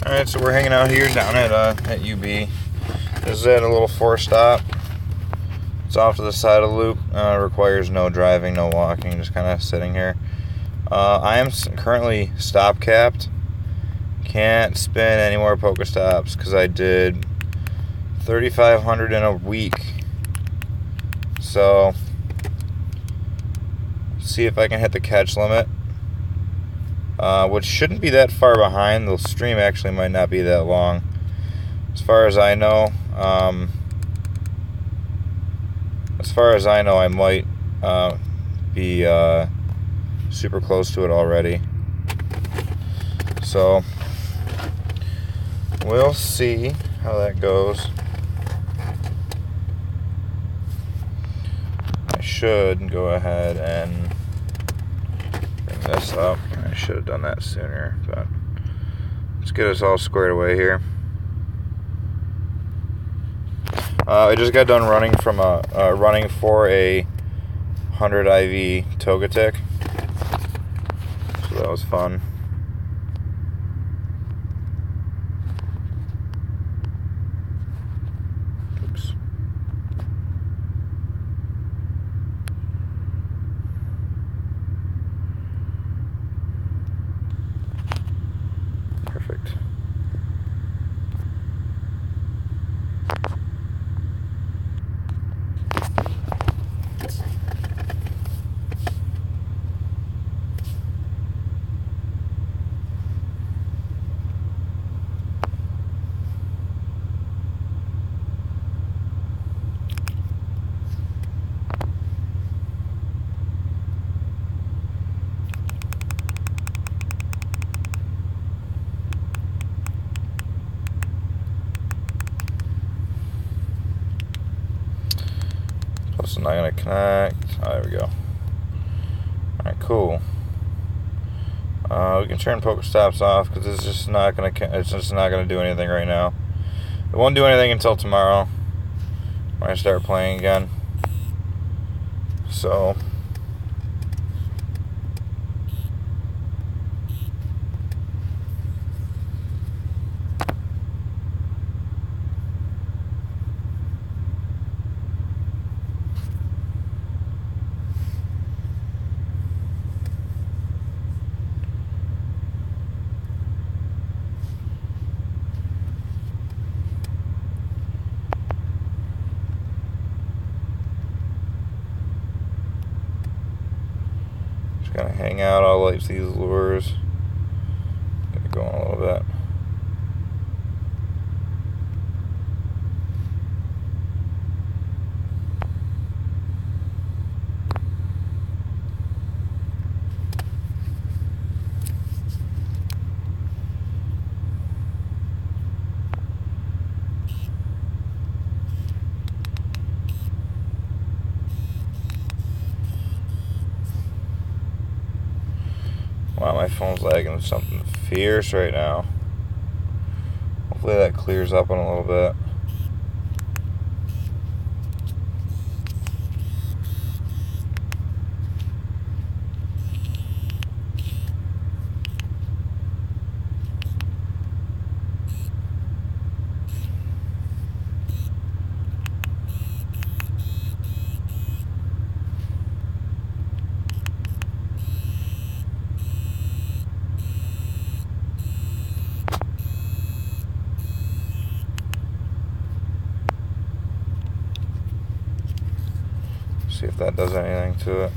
Alright, so we're hanging out here down at UB. This is at a little 4-stop. It's off to the side of the loop. Requires no driving, no walking, just kind of sitting here. I am currently stop capped. Can't spin any more Pokestops because I did 3,500 in a week. So, see if I can hit the catch limit. Which shouldn't be that far behind. The stream actually might not be that long. As far as I know, I might be super close to it already. So, we'll see how that goes. I should go ahead and bring this up. I should have done that sooner, but let's get us all squared away here. I just got done running from running for a 100 IV Togetic, so that was fun. Oops. Perfect. Plus, I'm not gonna connect. Oh, there we go. Alright, cool. We can turn Pokestops off because it's just not gonna do anything right now. It won't do anything until tomorrow when I start playing again. So, gonna hang out. I'll light these lures. Get it going a little bit. Wow, my phone's lagging something fierce right now. Hopefully that clears up in a little bit. See if that does anything to it.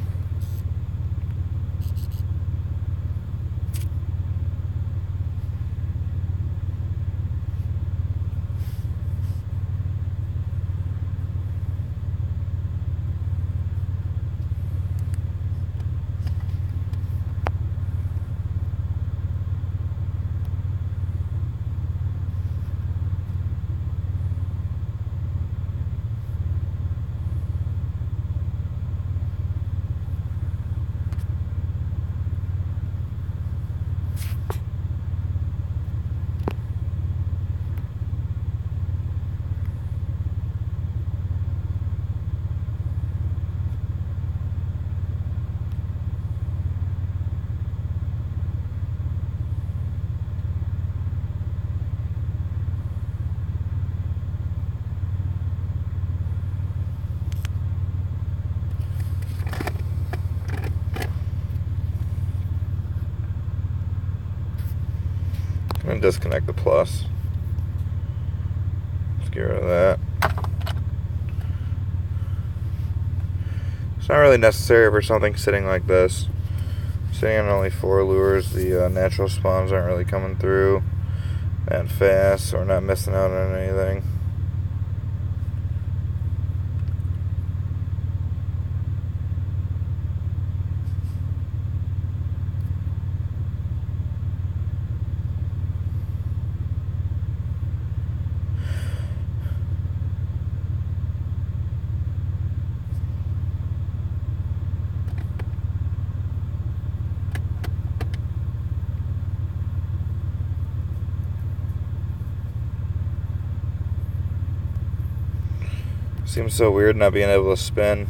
I'm going to disconnect the plus. Let's get rid of that. It's not really necessary for something sitting like this. Sitting on only 4 lures, the natural spawns aren't really coming through that fast, so we're not missing out on anything. Seems so weird not being able to spin.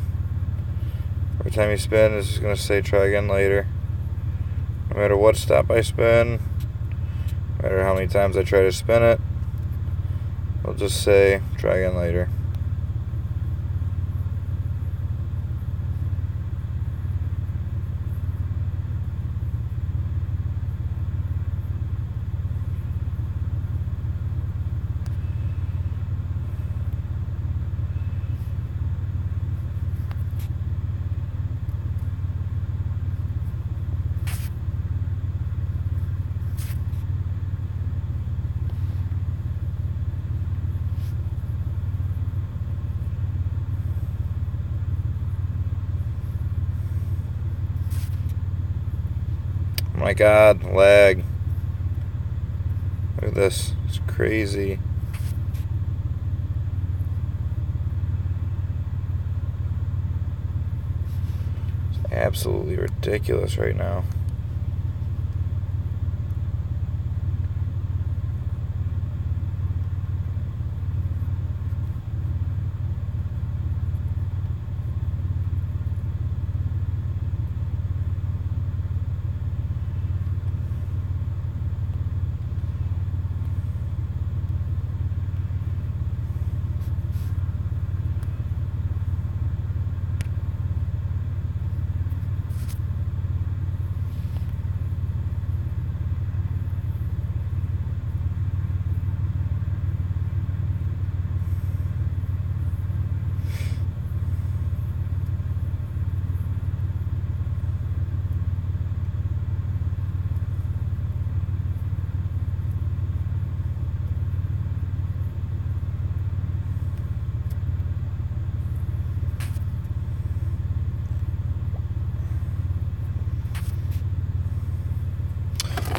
Every time you spin, it's just going to say try again later. No matter what stop I spin, no matter how many times I try to spin it, it'll just say try again later. Oh my god, lag. Look at this. It's crazy. It's absolutely ridiculous right now.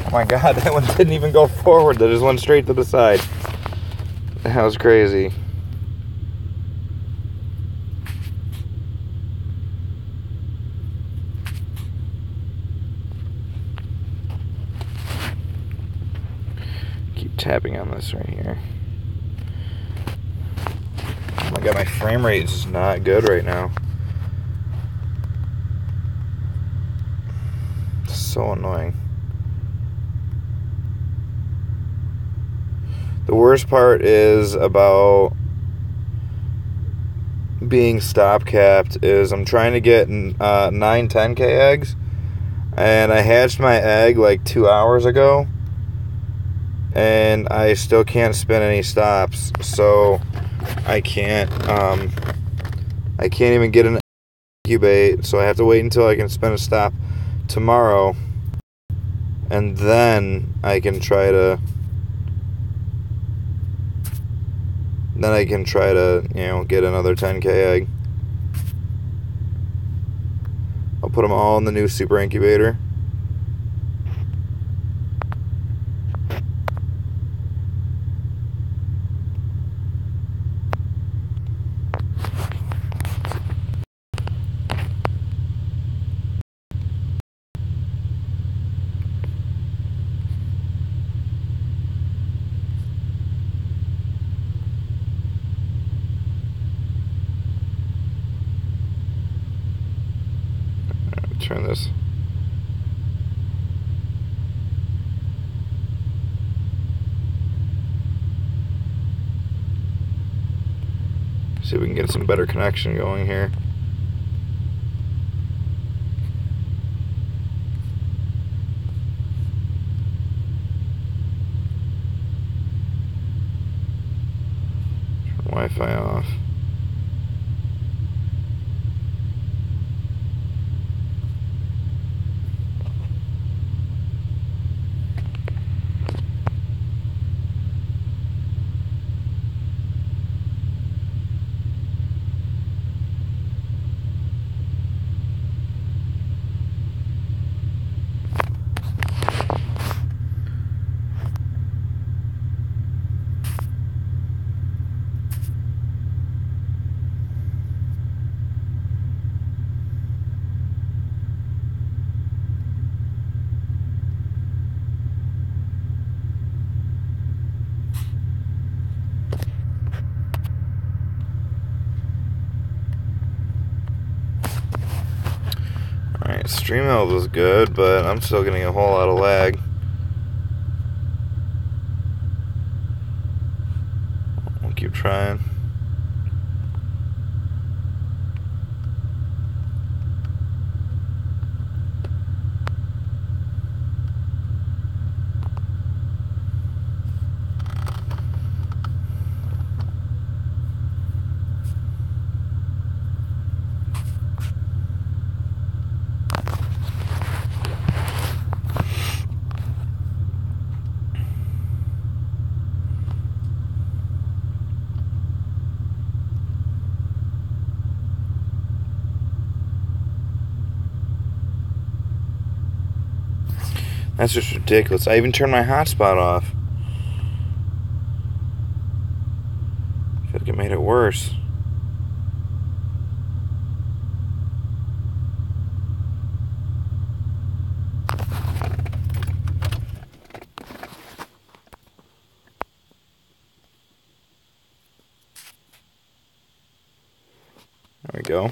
Oh my god, that one didn't even go forward. That just went straight to the side. That was crazy. Keep tapping on this right here. Oh my god, my frame rate is not good right now. It's so annoying. The worst part is about being stop capped is I'm trying to get 9 10K eggs, and I hatched my egg like 2 hours ago, and I still can't spin any stops, so I can't even get an incubate, so I have to wait until I can spin a stop tomorrow, and then I can try to get another 10K egg. I'll put them all in the new super incubator. Turn this. See if we can get some better connection going here. Wi-Fi off. Alright, StreamYard was good, but I'm still getting a whole lot of lag. We'll keep trying. That's just ridiculous. I even turned my hotspot off. I feel like it made it worse. There we go.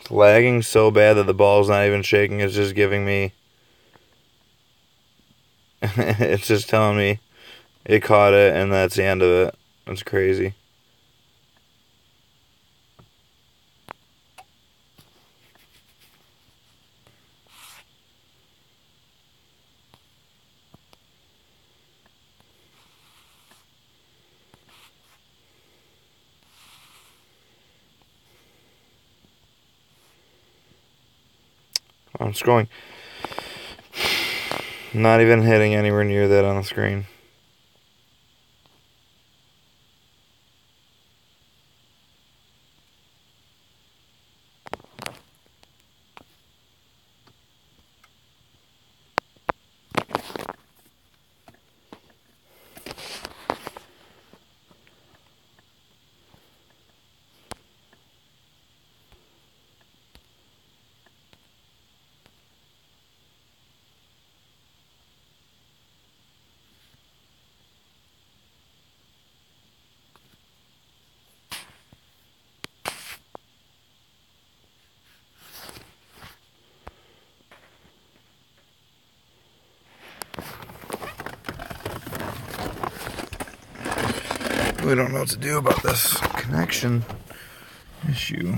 It's lagging so bad that the ball's not even shaking. It's just giving me... it's just telling me it caught it and that's the end of it. That's crazy. I'm scrolling. Not even hitting anywhere near that on the screen. We don't know what to do about this connection issue.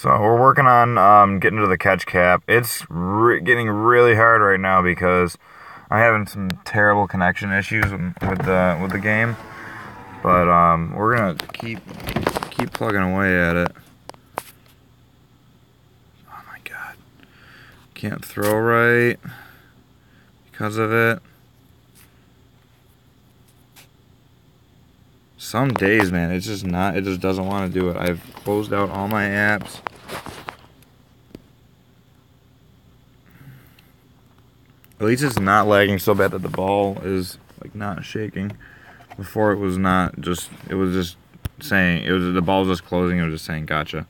So we're working on getting to the catch cap. It's getting really hard right now because I'm having some terrible connection issues with the game. But we're gonna keep plugging away at it. Oh my god, can't throw right because of it. Some days, man, it's just not. It just doesn't want to do it. I've closed out all my apps. At least it's not lagging so bad that the ball is like not shaking. Before it was not just, it was just saying, the ball was just closing, it was just saying gotcha.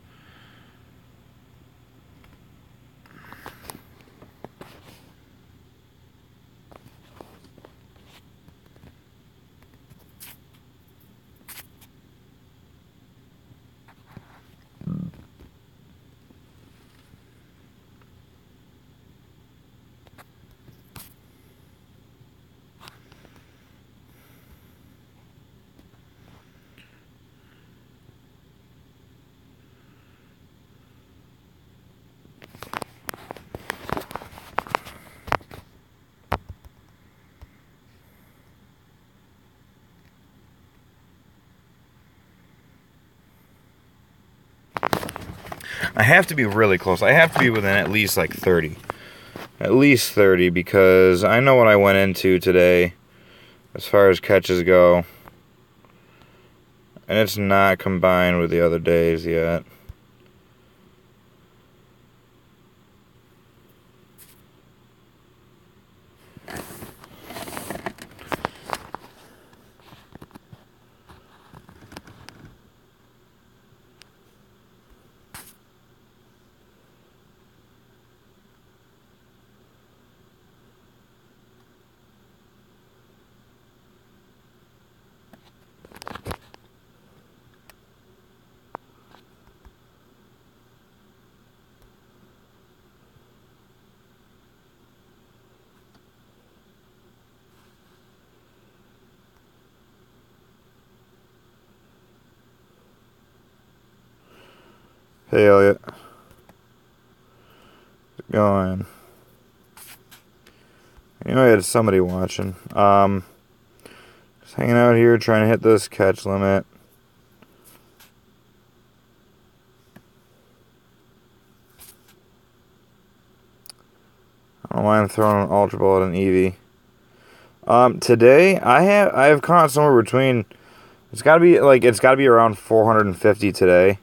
I have to be really close. I have to be within at least like 30. At least 30, because I know what I went into today as far as catches go. And it's not combined with the other days yet. Hey Elliot, how's it going? Anyway, it's somebody watching. Just hanging out here trying to hit this catch limit. I don't know why I'm throwing an ultra ball at an Eevee. Today I have caught somewhere between, it's gotta be around 450 today.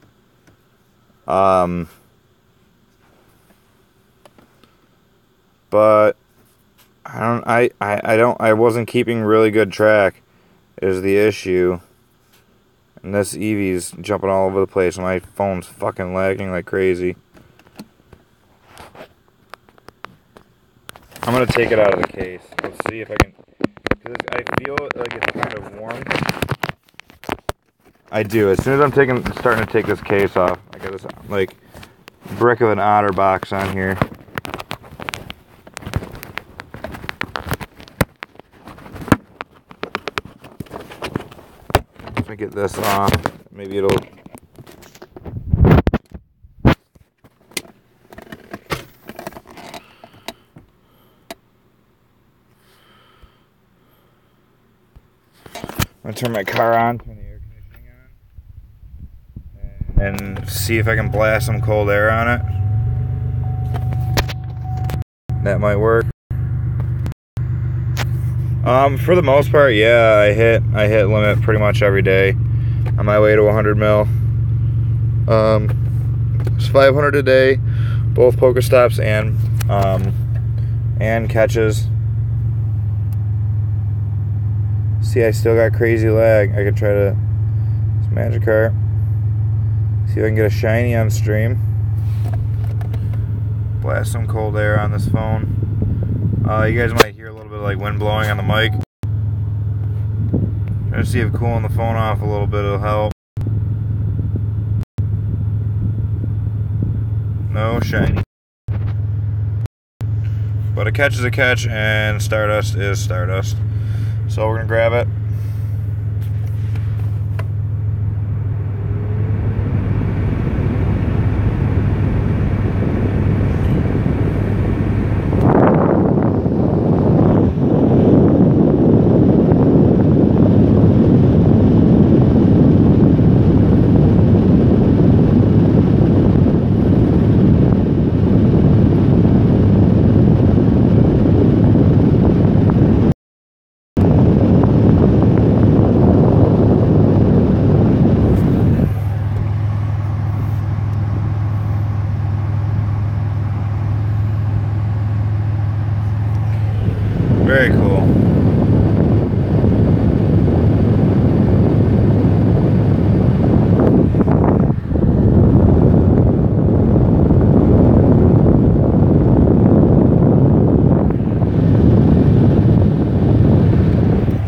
But I wasn't keeping really good track is the issue. And this Eevee's jumping all over the place and my phone's fucking lagging like crazy. I'm gonna take it out of the case. Let's see if I can, because I feel like it's kind of warm. I do. As soon as I'm starting to take this case off, I got this like brick of an OtterBox on here. Let me get this off. Maybe it'll. I'm gonna turn my car on. And see if I can blast some cold air on it. That might work. For the most part, yeah, I hit limit pretty much every day on my way to 100 mil. It's 500 a day, both Pokestops and catches. See, I still got crazy lag. I could try to this Magikarp. See if I can get a shiny on stream. Blast some cold air on this phone. You guys might hear a little bit of like wind blowing on the mic. Try to see if cooling the phone off a little bit will help. No shiny. But a catch is a catch and Stardust is Stardust. So we're gonna grab it.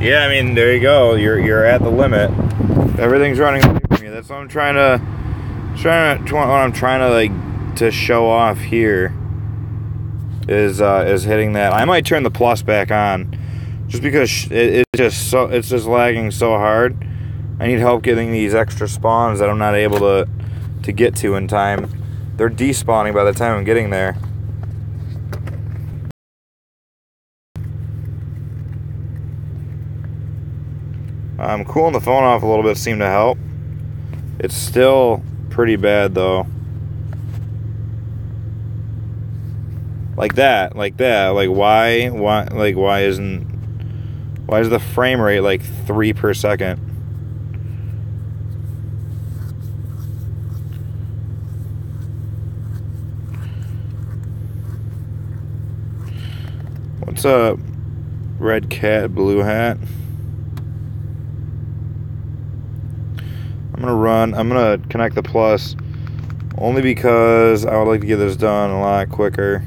Yeah, I mean, there you go. You're at the limit. Everything's running away from you. That's what I'm trying to like to show off here. Is hitting that. I might turn the plus back on, just because it's just lagging so hard. I need help getting these extra spawns that I'm not able to get to in time. They're despawning by the time I'm getting there. Cooling the phone off a little bit seemed to help. It's still pretty bad though. Like that. Like why is the frame rate like 3 per second? What's up, red cat, blue hat? I'm gonna connect the plus only because I would like to get this done a lot quicker.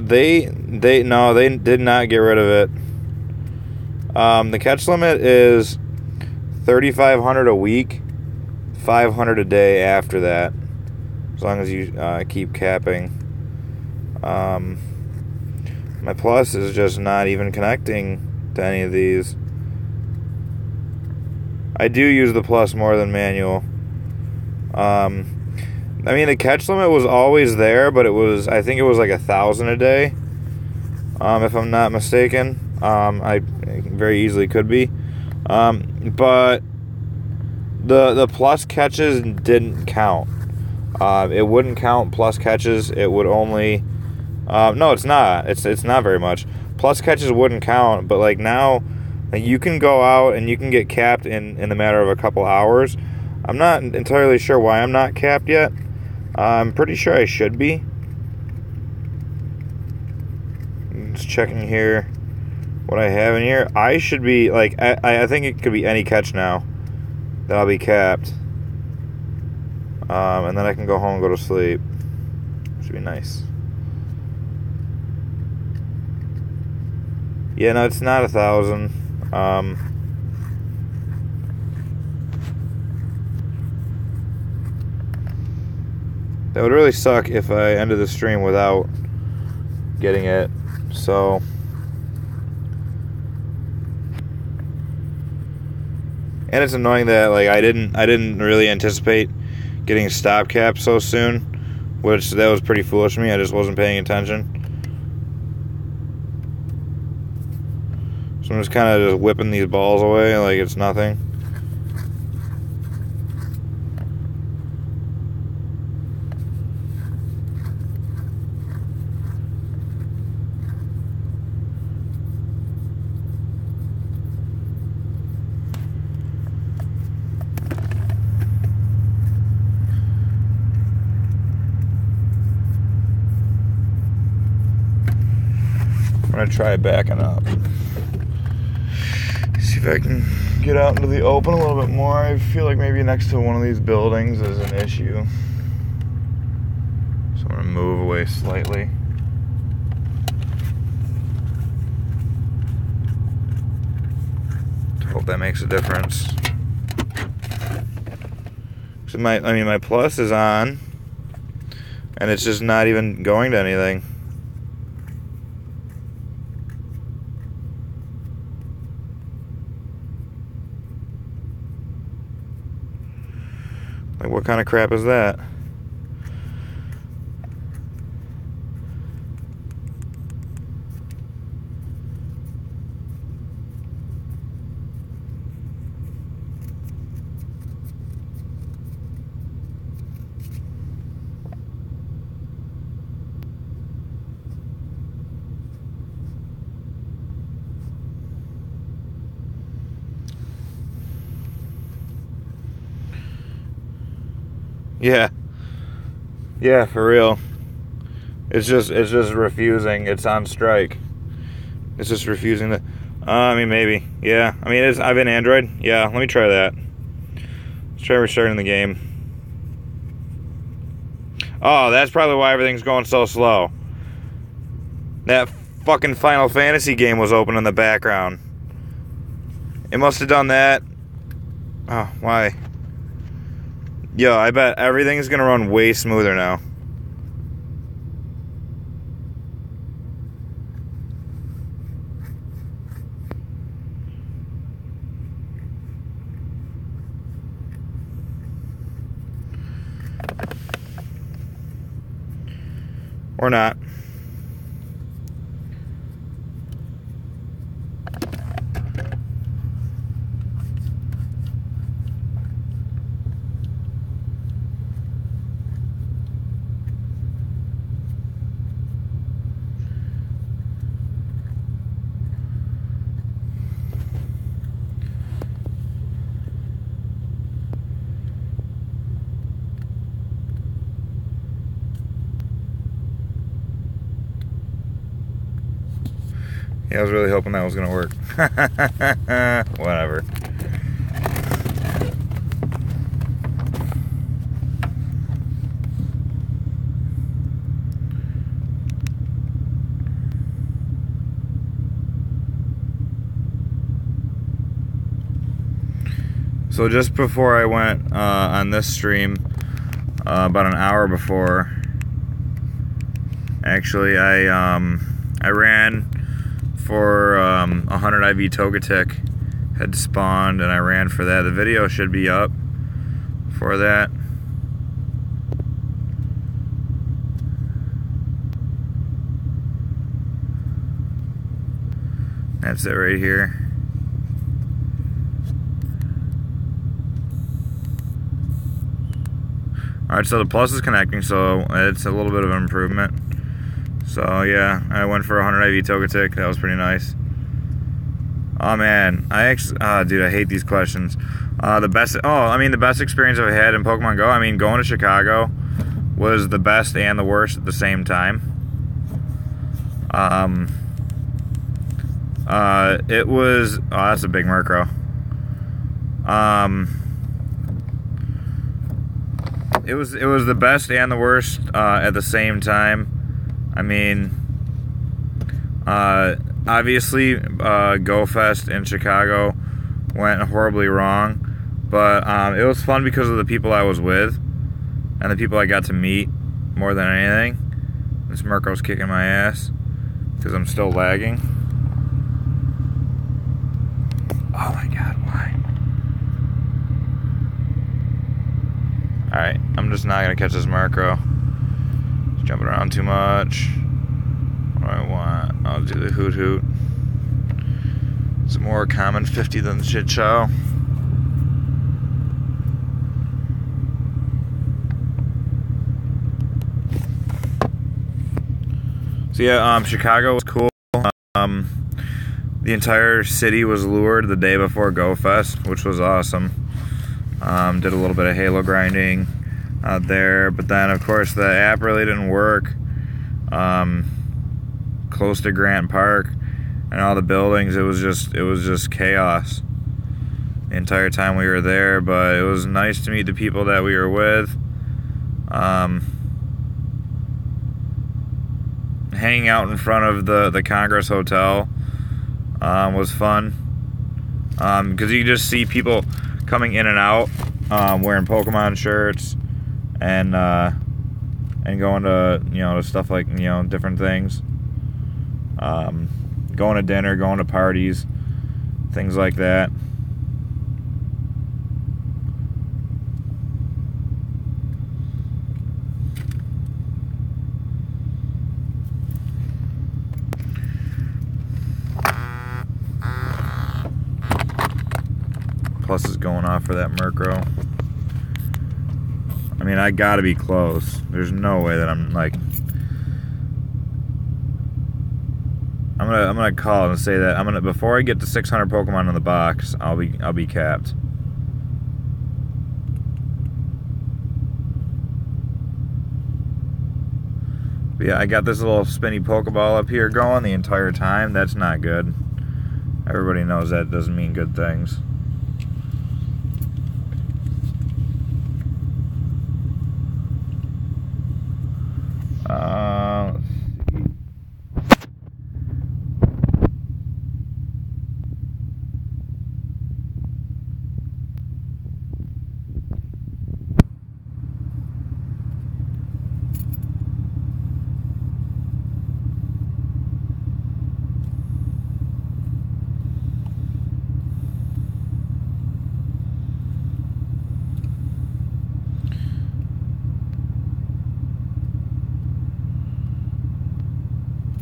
They did not get rid of it. The catch limit is 3,500 a week, 500 a day after that, as long as you keep capping. My plus is just not even connecting to any of these. I do use the plus more than manual. I mean, the catch limit was always there, but I think it was like 1,000 a day, if I'm not mistaken. I very easily could be. But the plus catches didn't count. It wouldn't count plus catches. It would only... no, it's not. It's not very much. Plus catches wouldn't count, but like now, like, you can go out and you can get capped in the matter of a couple hours. I'm not entirely sure why I'm not capped yet. I'm pretty sure I should be. Just checking here what I have in here. I should be, like, I think it could be any catch now that I'll be capped. And then I can go home and go to sleep. Should be nice. Yeah, no, it's not 1,000. That would really suck if I ended the stream without getting it. So, and it's annoying that like I didn't really anticipate getting stop cap so soon, which that was pretty foolish of me. I just wasn't paying attention. So I'm just kind of just whipping these balls away like it's nothing. I'm gonna try backing up. See if I can get out into the open a little bit more. I feel like maybe next to one of these buildings is an issue. So I'm gonna move away slightly. Hope that makes a difference. So my plus is on, and it's just not even going to anything. Like, what kind of crap is that? Yeah, for real. It's just refusing. It's on strike. It's just refusing to. I mean, maybe. Yeah. I mean, I've been Android. Yeah. Let me try that. Let's try restarting the game. Oh, that's probably why everything's going so slow. That fucking Final Fantasy game was open in the background. It must have done that. Oh, why? Yo, I bet everything's gonna run way smoother now. Or not. Yeah, I was really hoping that was gonna work. Whatever. So just before I went on this stream, about an hour before, actually, I ran for 100 IV Togetic. Had spawned and I ran for that. The video should be up for that. That's it right here. Alright, so the plus is connecting, so it's a little bit of an improvement. So yeah, I went for 100 IV Togetic. That was pretty nice. Oh man, dude, I hate these questions. The best experience I've had in Pokemon Go. I mean, going to Chicago was the best and the worst at the same time. It was. Oh, that's a big Murkrow. It was the best and the worst at the same time. I mean, obviously, GoFest in Chicago went horribly wrong, but it was fun because of the people I was with and the people I got to meet more than anything. This Murkrow's kicking my ass because I'm still lagging. Oh my god, why? Alright, I'm just not gonna catch this Murkrow. He's jumping around too much. What do I want? I'll do the Hoot Hoot. It's a more common 50 than the Chichow. So yeah, Chicago was cool. The entire city was lured the day before GoFest, which was awesome. Did a little bit of Halo grinding out there, but then of course the app really didn't work. Close to Grant Park and all the buildings, it was just chaos the entire time we were there. But it was nice to meet the people that we were with. Hanging out in front of the Congress Hotel was fun, because you just see people coming in and out, wearing Pokemon shirts and going to, to stuff like, different things, going to dinner, going to parties, things like that. Plus is going off for that Murkrow. I mean, I gotta be close. There's no way that I'm like. I'm gonna call it and say that before I get to 600 Pokemon in the box, I'll be capped. But yeah, I got this little spinny Pokeball up here going the entire time. That's not good. Everybody knows that doesn't mean good things.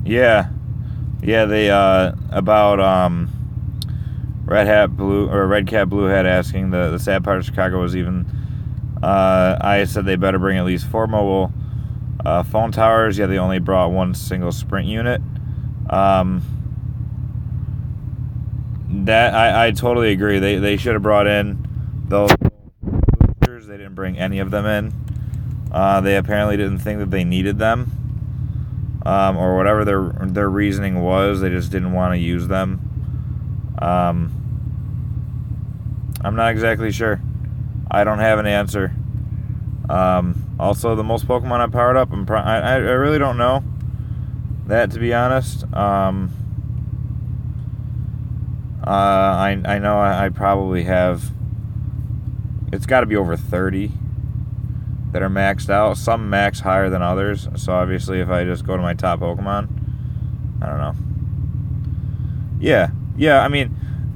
Yeah. Yeah, they, about, Red Cat Blue Hat asking, the sad part of Chicago was even, I said they better bring at least 4 mobile phone towers. Yeah, they only brought 1 single Sprint unit. That I totally agree. They should have brought in those boosters. They didn't bring any of them in. They apparently didn't think that they needed them, or whatever their reasoning was. They just didn't want to use them. I'm not exactly sure. I don't have an answer. Also, the most Pokemon I powered up, I really don't know that, to be honest. I know I probably have, it's got to be over 30 that are maxed out. Some max higher than others. So obviously if I just go to my top Pokemon, I don't know. Yeah, I mean,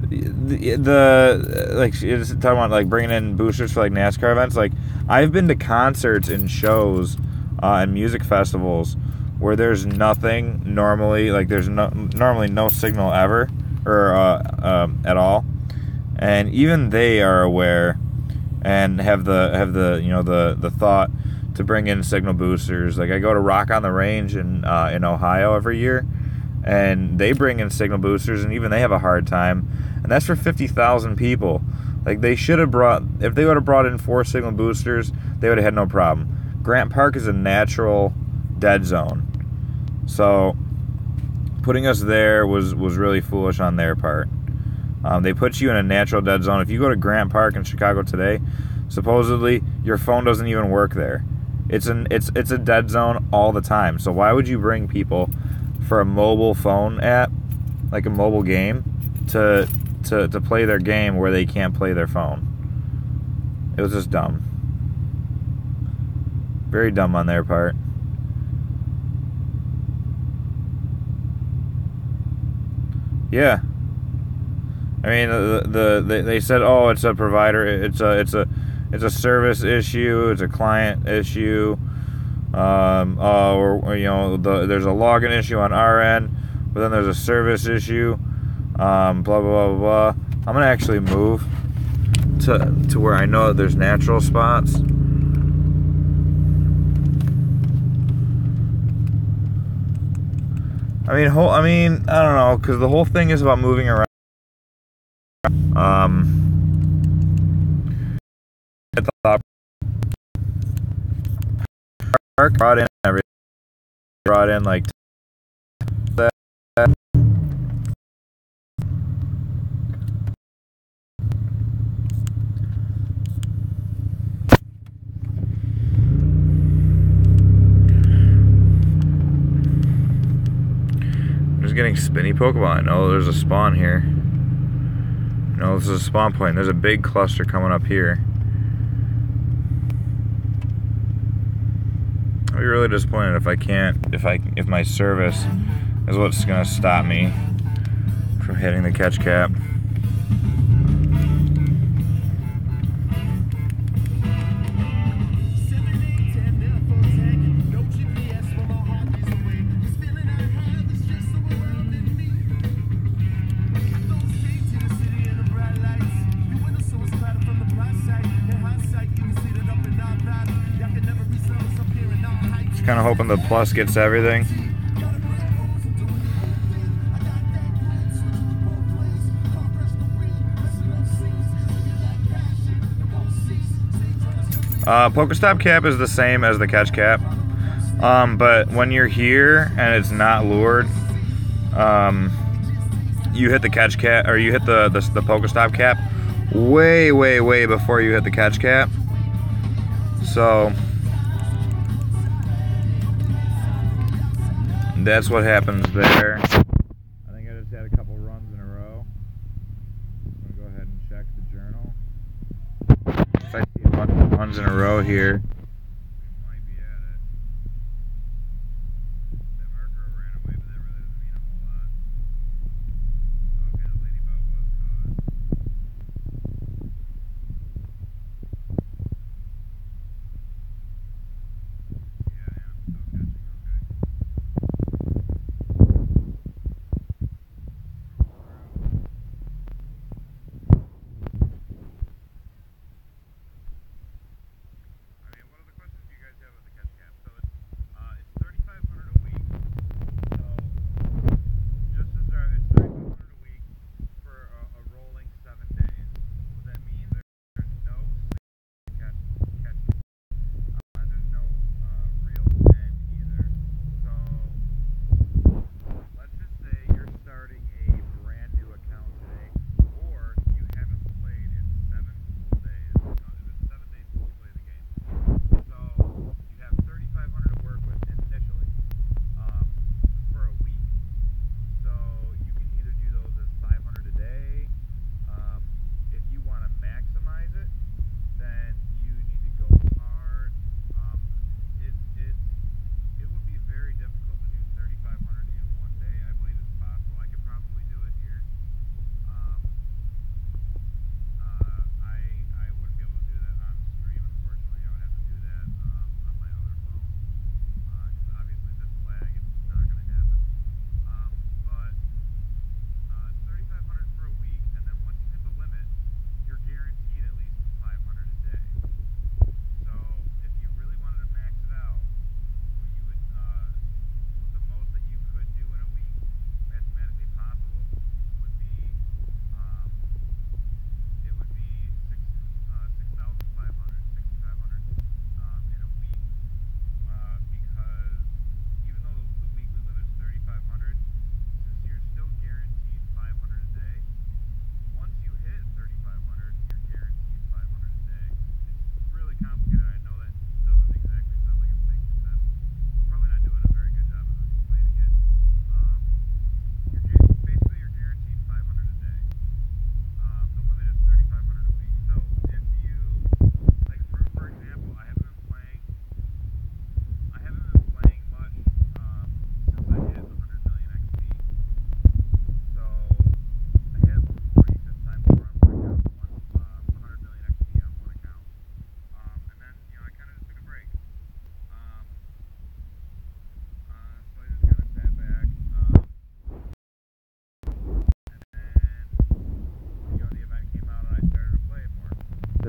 the like, it's talking about like bringing in boosters for like NASCAR events. Like, I've been to concerts and shows and music festivals where there's nothing normally, like there's normally no signal ever, or at all, and even they are aware and have the you know the thought to bring in signal boosters. Like, I go to Rock on the Range in Ohio every year, and they bring in signal boosters, and even they have a hard time, and that's for 50,000 people. Like, they should have brought, if they would have brought in 4 signal boosters, they would have had no problem. Grant Park is a natural dead zone, so putting us there was really foolish on their part. They put you in a natural dead zone. If you go to Grant Park in Chicago today, supposedly your phone doesn't even work there. It's a dead zone all the time. So why would you bring people for a mobile phone app, like a mobile game, to play their game where they can't play their phone? It was just dumb. Very dumb on their part. Yeah. I mean, they said, oh, it's a provider, it's a service issue, it's a client issue, or you know, there's a login issue on our end, but then there's a service issue, blah blah blah blah. I'm gonna actually move to where I know that there's natural spots. I don't know, because the whole thing is about moving around. At the top, brought in everything. Brought in like that. I'm just getting spinny Pokemon. I know there's a spawn here. No, this is a spawn point. There's a big cluster coming up here. I'll be really disappointed if my service is what's gonna stop me from hitting the catch cap. Kind of hoping the plus gets everything. Pokestop cap is the same as the catch cap, but when you're here and it's not lured, you hit the catch cap, or you hit the Pokestop cap way before you hit the catch cap. So that's what happens there. I think I just had a couple runs in a row. I'm gonna go ahead and check the journal. If I see a bunch of runs in a row here, we might be at it. That Murkrow ran away, but that really doesn't mean a whole lot. Okay, the ladybug was caught. Yeah, I am still catching, okay.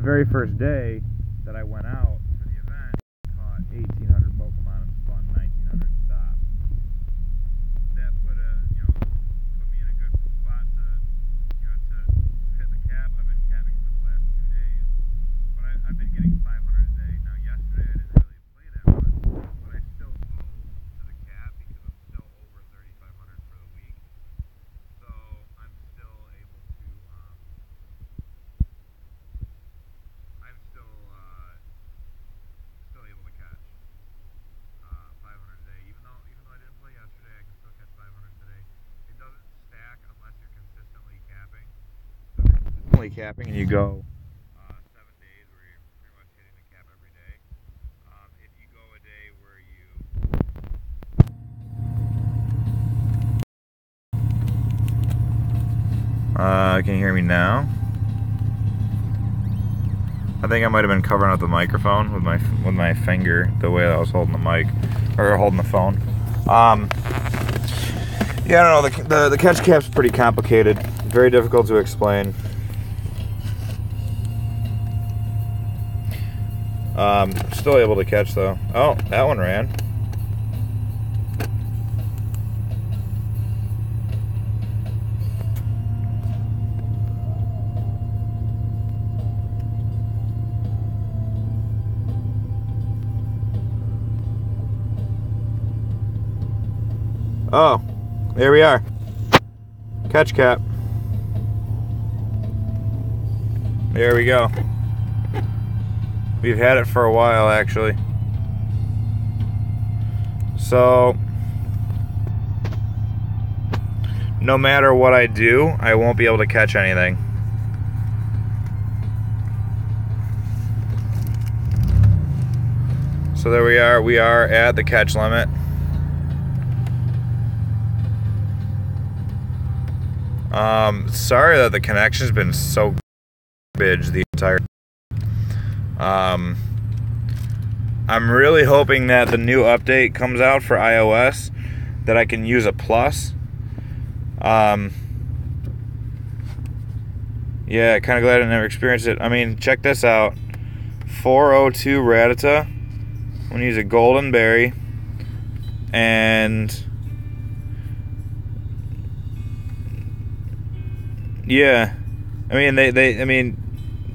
very first day that I went out for the event, I caught 1,800 Pokemon and spun 1,900 stops. That put me in a good spot to hit the cap. I've been capping for the last 2 days, but I've been getting 500 a day. Now yesterday I didn't really play that much, but I still owe to the cap because I'm still over 3,500 for the week. So I'm still able to catch 500 a day. Even though I didn't play yesterday, I can still catch 500 today. It doesn't stack unless you're consistently capping. So if you're consistently capping and you go 7 days where you're pretty much hitting the cap every day. If you go a day where you can you hear me now? I think I might have been covering up the microphone with my finger, the way that I was holding the mic or holding the phone. Yeah, I don't know. The catch cap's pretty complicated, very difficult to explain. Still able to catch though. Oh, that one ran. Oh, there we are. Catch cap. There we go. We've had it for a while, actually. So, no matter what I do, I won't be able to catch anything. So there we are. We are at the catch limit. Sorry that the connection's been so garbage the entire I'm really hoping that the new update comes out for iOS that I can use a plus. Yeah, kind of glad I never experienced it. I mean, check this out. 402 Rattata. I'm gonna use a golden berry and yeah, I mean I mean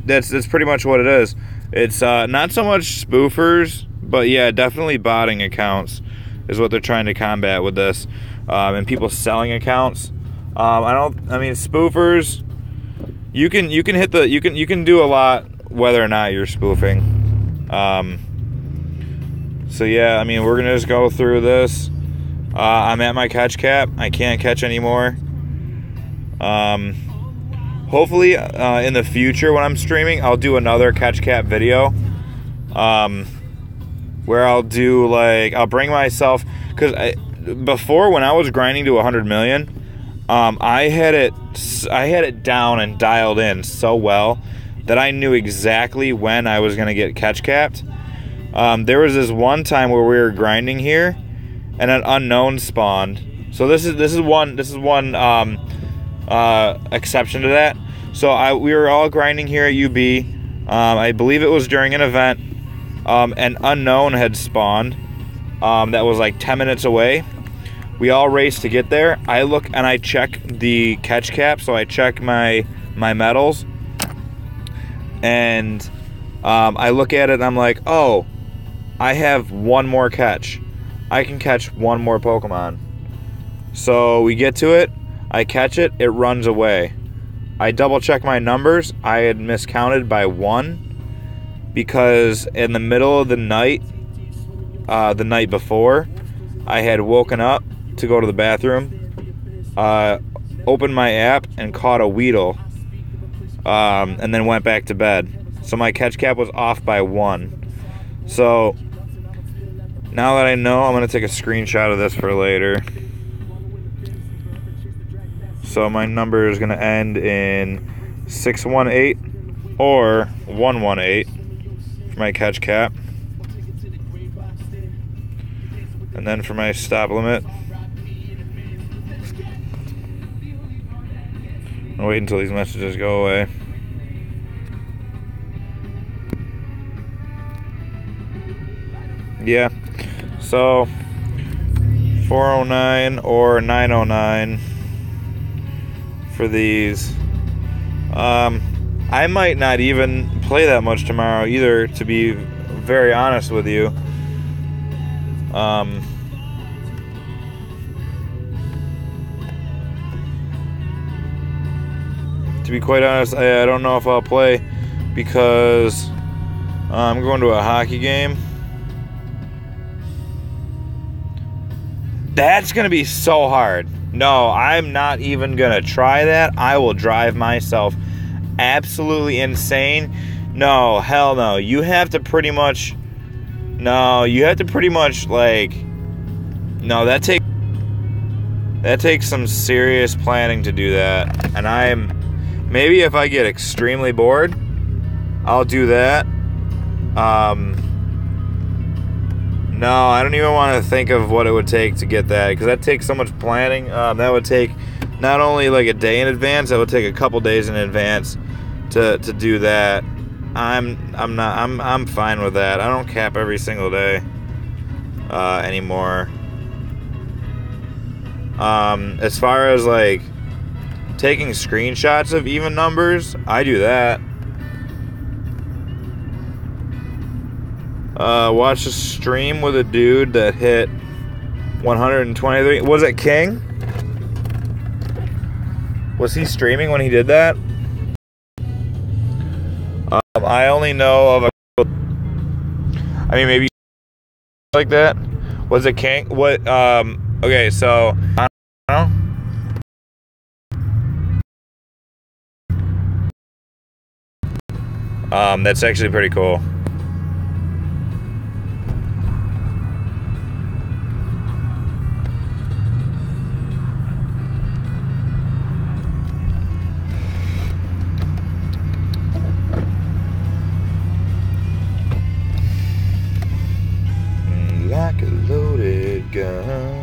that's pretty much what it is. It's not so much spoofers, but yeah, definitely botting accounts is what they're trying to combat with this, and people selling accounts. I mean spoofers. You can do a lot whether or not you're spoofing. So yeah, I mean we're gonna just go through this. I'm at my catch cap. I can't catch anymore. Hopefully, in the future when I'm streaming, I'll do another catch cap video, where I'll bring myself, because before when I was grinding to 100 million, I had it down and dialed in so well that I knew exactly when I was gonna get catch capped. There was this one time where we were grinding here, and an unknown spawned. So this is one exception to that. So we were all grinding here at UB. I believe it was during an event. An unknown had spawned that was like 10 minutes away. We all raced to get there. I look and I check the catch cap, so I check my medals, and I look at it and I'm like, oh, I have one more catch. I can catch one more Pokemon. So we get to it. I catch it, it runs away. I double check my numbers. I had miscounted by 1 because in the middle of the night before, I had woken up to go to the bathroom, opened my app and caught a Weedle, and then went back to bed. So my catch cap was off by 1. So now that I know, I'm going to take a screenshot of this for later. So my number is going to end in 618 or 118 for my catch cap. And then for my stop limit, I'll wait until these messages go away. Yeah. So 409 or 909 for these. I might not even play that much tomorrow either, to be very honest with you. To be quite honest, I don't know if I'll play because I'm going to a hockey game. That's going to be so hard. No, I'm not even going to try that. I will drive myself absolutely insane. No, hell no. You have to pretty much... No, you have to pretty much, like... No, that takes some serious planning to do that. And maybe if I get extremely bored, I'll do that. No, I don't even want to think of what it would take to get that, because that takes so much planning. That would take not only like a day in advance, that would take a couple days in advance to do that. I'm fine with that. I don't cap every single day anymore. As far as like taking screenshots of even numbers, I do that. Watched a stream with a dude that hit 123. Was it King? Was he streaming when he did that? I only know of I mean, maybe like that. Was it King? What? Okay, so I don't know. That's actually pretty cool. Like a loaded gun.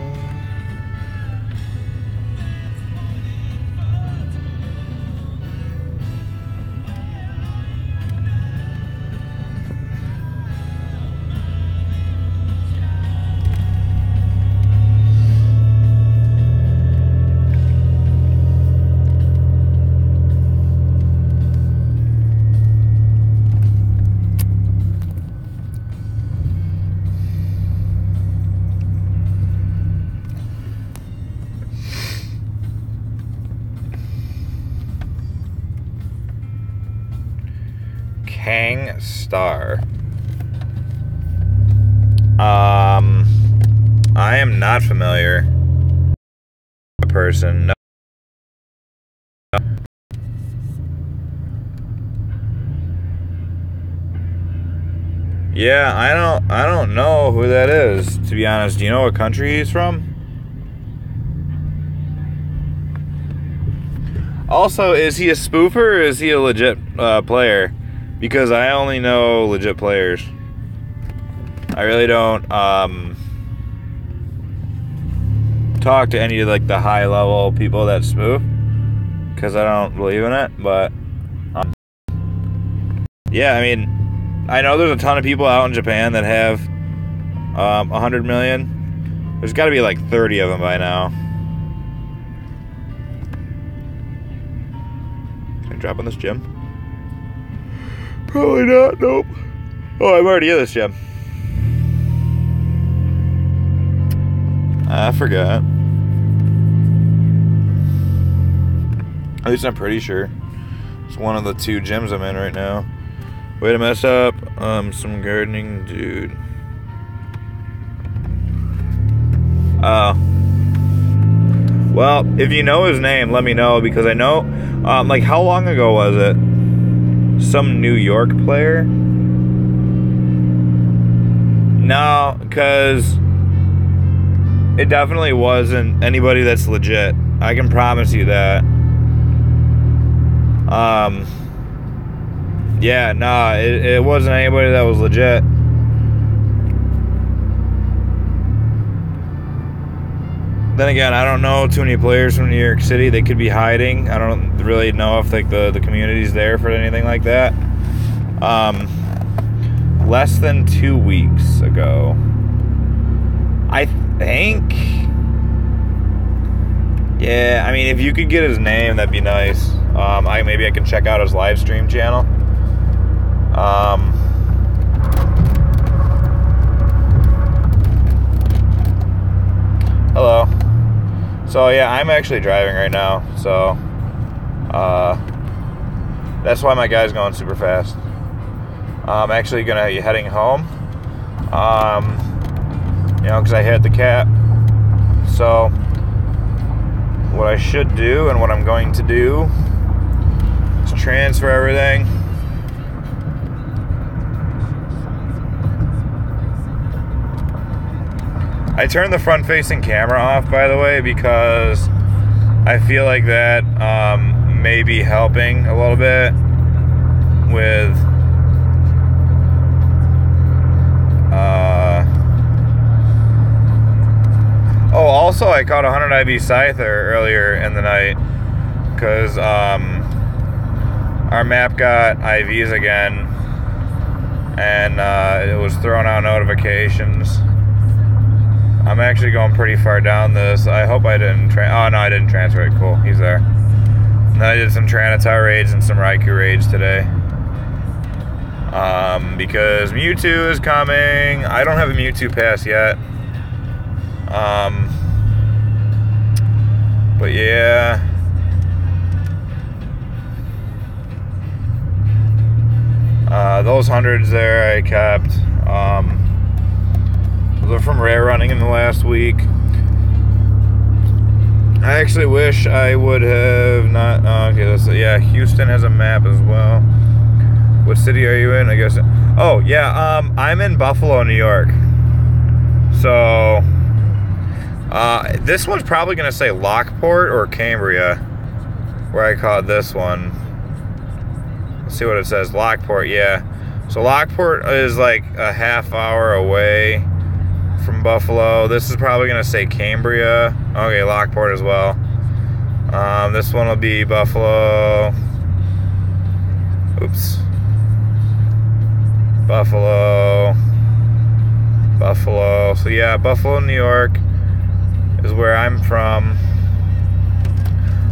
Kang Star. I am not familiar. A person. No. Yeah, I don't know who that is, to be honest. Do you know what country he's from? Also, is he a spoofer or is he a legit player? Because I only know legit players. I really don't talk to any of like the high level people that spoof, because I don't believe in it. But yeah, I mean, I know there's a ton of people out in Japan that have 100 million. There's got to be like 30 of them by now. Can I drop on this gym? Probably not, nope. Oh, I'm already in this gym. I forgot. At least I'm pretty sure. It's one of the two gyms I'm in right now. Way to mess up. Some gardening dude. Well, if you know his name, let me know, because I know, like, how long ago was it? Some New York player? No, because it definitely wasn't anybody that's legit. I can promise you that. Yeah, nah, it wasn't anybody that was legit. Then again, I don't know too many players from New York City. They could be hiding. I don't really know if like the community's there for anything like that. Less than 2 weeks ago, I think. Yeah, I mean, if you could get his name, that'd be nice. Maybe I can check out his live stream channel. Hello. So yeah, I'm actually driving right now. So that's why my guy's going super fast. I'm actually gonna be heading home. Because I hit the cap. So what I should do and what I'm going to do is transfer everything. I turned the front-facing camera off, by the way, because I feel like that may be helping a little bit with also I caught 100 IB Scyther earlier in the night because our map got IVs again, and it was throwing out notifications. I'm actually going pretty far down this. I hope I didn't oh no, I didn't transfer it. Cool, he's there. And then I did some Tranitar raids and some Raikou raids today. Because Mewtwo is coming. I don't have a Mewtwo pass yet. But yeah. Those hundreds there I kept. Those are from rare running in the last week. I actually wish I would have not. Okay, yeah, Houston has a map as well. What city are you in? I guess. Oh yeah, I'm in Buffalo, New York. So this one's probably gonna say Lockport or Cambria, where I caught this one. Let's see what it says. Lockport, yeah. So Lockport is like a half hour away from Buffalo. This is probably gonna say Cambria. Okay, Lockport as well. This one will be Buffalo. Oops. Buffalo. So yeah, Buffalo, New York is where I'm from.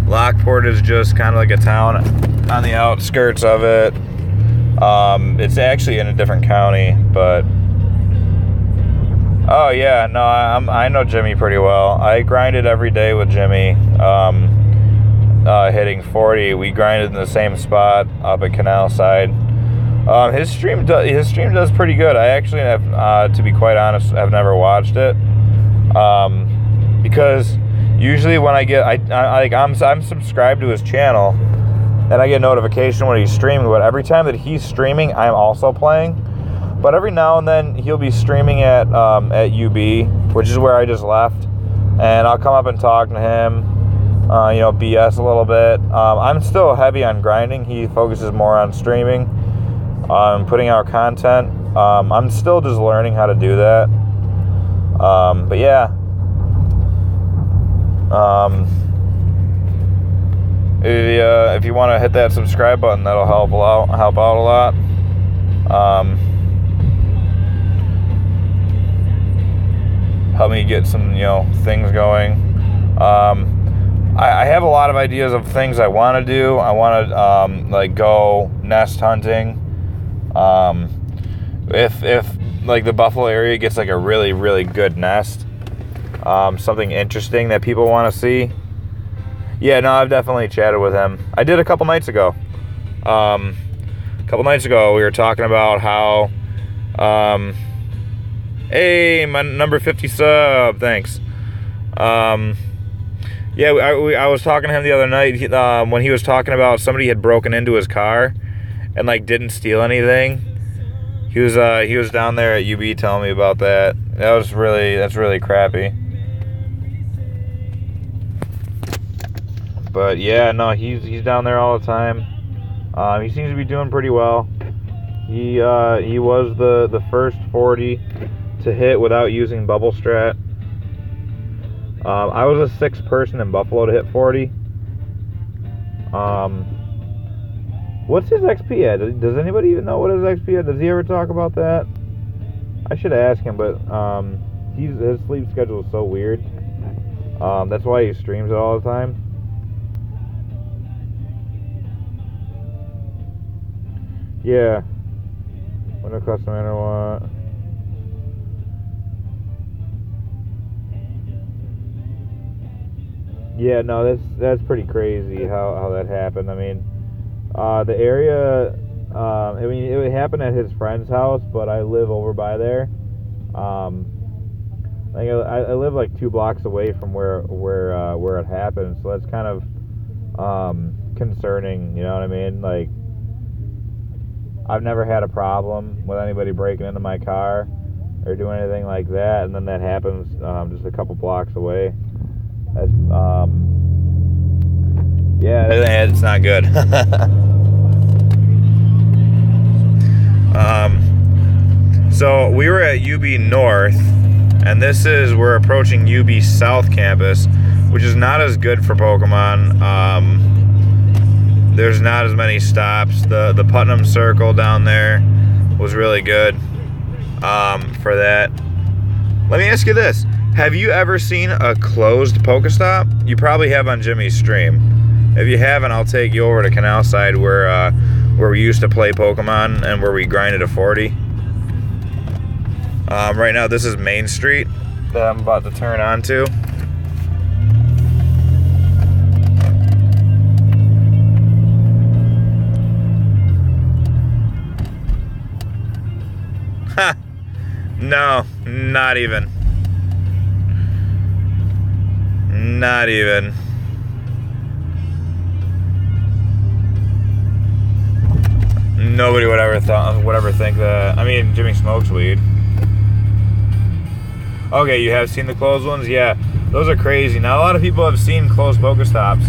Lockport is just kind of like a town on the outskirts of it. It's actually in a different county, but oh yeah, no, I know Jimmy pretty well. I grinded every day with Jimmy, hitting 40. We grinded in the same spot up at Canal Side. His stream does pretty good. I actually have, to be quite honest, I've never watched it, because usually when I get I'm subscribed to his channel, and I get notification when he's streaming. But every time that he's streaming, I'm also playing. But every now and then he'll be streaming at UB, which is where I just left, and I'll come up and talk to him, BS a little bit. I'm still heavy on grinding. He focuses more on streaming, putting out content. I'm still just learning how to do that. But yeah. If you want to hit that subscribe button, that'll help out a lot. Help me get some, things going. I have a lot of ideas of things I want to do. I want to go nest hunting. If like the Buffalo area gets like a really, really good nest, something interesting that people want to see. Yeah, no, I've definitely chatted with him. I did a couple nights ago. We were talking about how, hey, my number 50 sub, thanks. Yeah, I was talking to him the other night when he was talking about somebody had broken into his car and didn't steal anything. He was down there at UB telling me about that. That's really crappy. But yeah, no, he's down there all the time. He seems to be doing pretty well. He was the first 40 to hit without using bubble strat. I was the 6th person in Buffalo to hit 40. What's his XP at? Does anybody even know what his XP at? Does he ever talk about that? I should ask him, but his sleep schedule is so weird. That's why he streams it all the time. Yeah. Window custom matter what? Yeah, no, that's pretty crazy how that happened. I mean, the area, I mean, it happened at his friend's house, but I live over by there. I live like 2 blocks away from where it happened, so that's kind of concerning. You know what I mean? Like, I've never had a problem with anybody breaking into my car or doing anything like that, and then that happens just a couple blocks away. That's yeah, it's not good. So we were at UB North, and we're approaching UB South campus, which is not as good for Pokemon. There's not as many stops. The Putnam Circle down there was really good for that. Let me ask you this. Have you ever seen a closed Pokestop? You probably have on Jimmy's stream. If you haven't, I'll take you over to Canal Side where we used to play Pokemon and where we grinded a 40. Right now, this is Main Street that I'm about to turn onto. Ha! No, not even. Not even. Nobody would ever think that. I mean, Jimmy smokes weed. Okay, you have seen the closed ones? Yeah, those are crazy. Not a lot of people have seen closed Pokestops.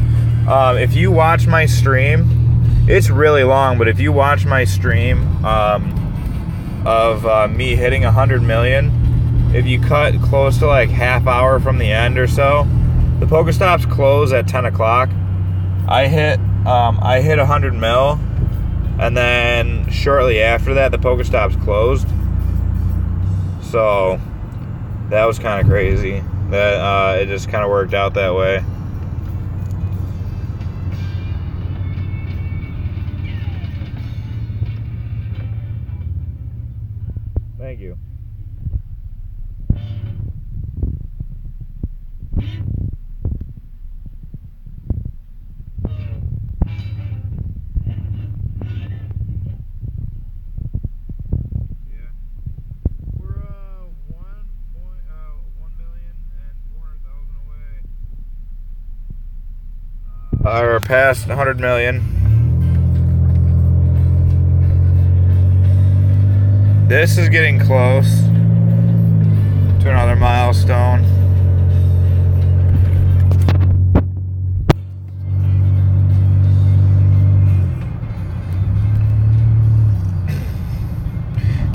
If you watch my stream, it's really long, but if you watch my stream of me hitting 100 million, if you cut close to like half hour from the end or so, the Pokestops close at 10 o'clock. I hit 100 mil, and then shortly after that, the Pokestops closed. So that was kind of crazy. That it just kind of worked out that way. Thank you. We're past 100 million. This is getting close to another milestone.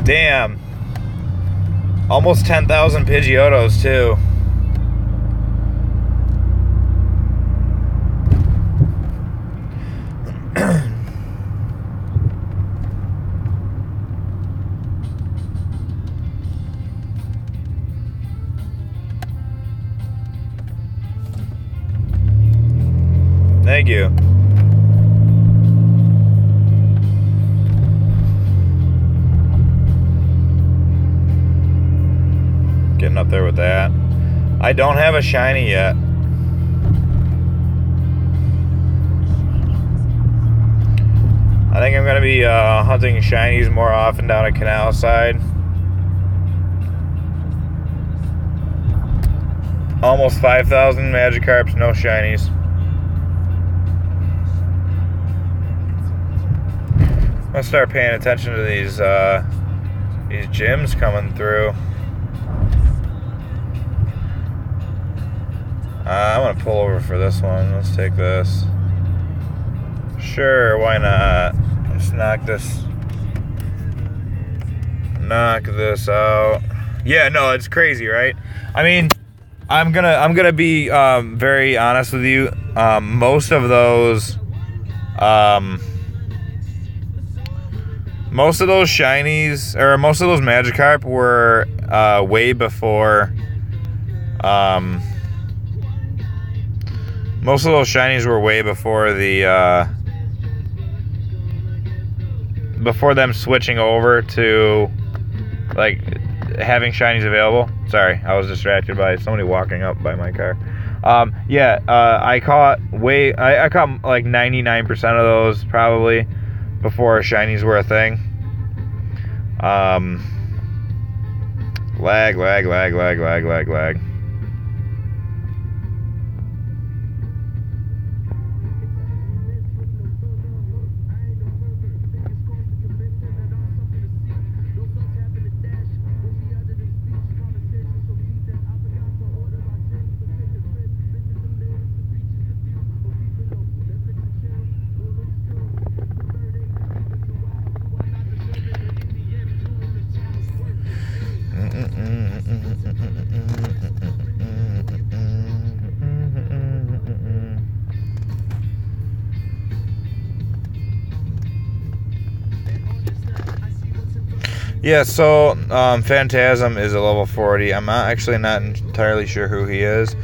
Damn. Almost 10,000 Pidgeotos too. Thank you. Getting up there with that. I don't have a shiny yet. I think I'm going to be hunting shinies more often down at Canal Side. Almost 5,000 Magikarps, no shinies. I'm gonna start paying attention to these gyms coming through. I'm gonna pull over for this one. Let's take this. Sure, why not? Let's knock this out. Yeah, no, it's crazy, right? I mean, I'm gonna be very honest with you. Most of those shinies, or most of those Magikarp were way before. Most of those shinies were way before the before them switching over to like having shinies available. Sorry, I was distracted by somebody walking up by my car. I caught like 99% of those probably before shinies were a thing. Lag. Yeah, so Phantasm is a level 40. I'm not entirely sure who he is,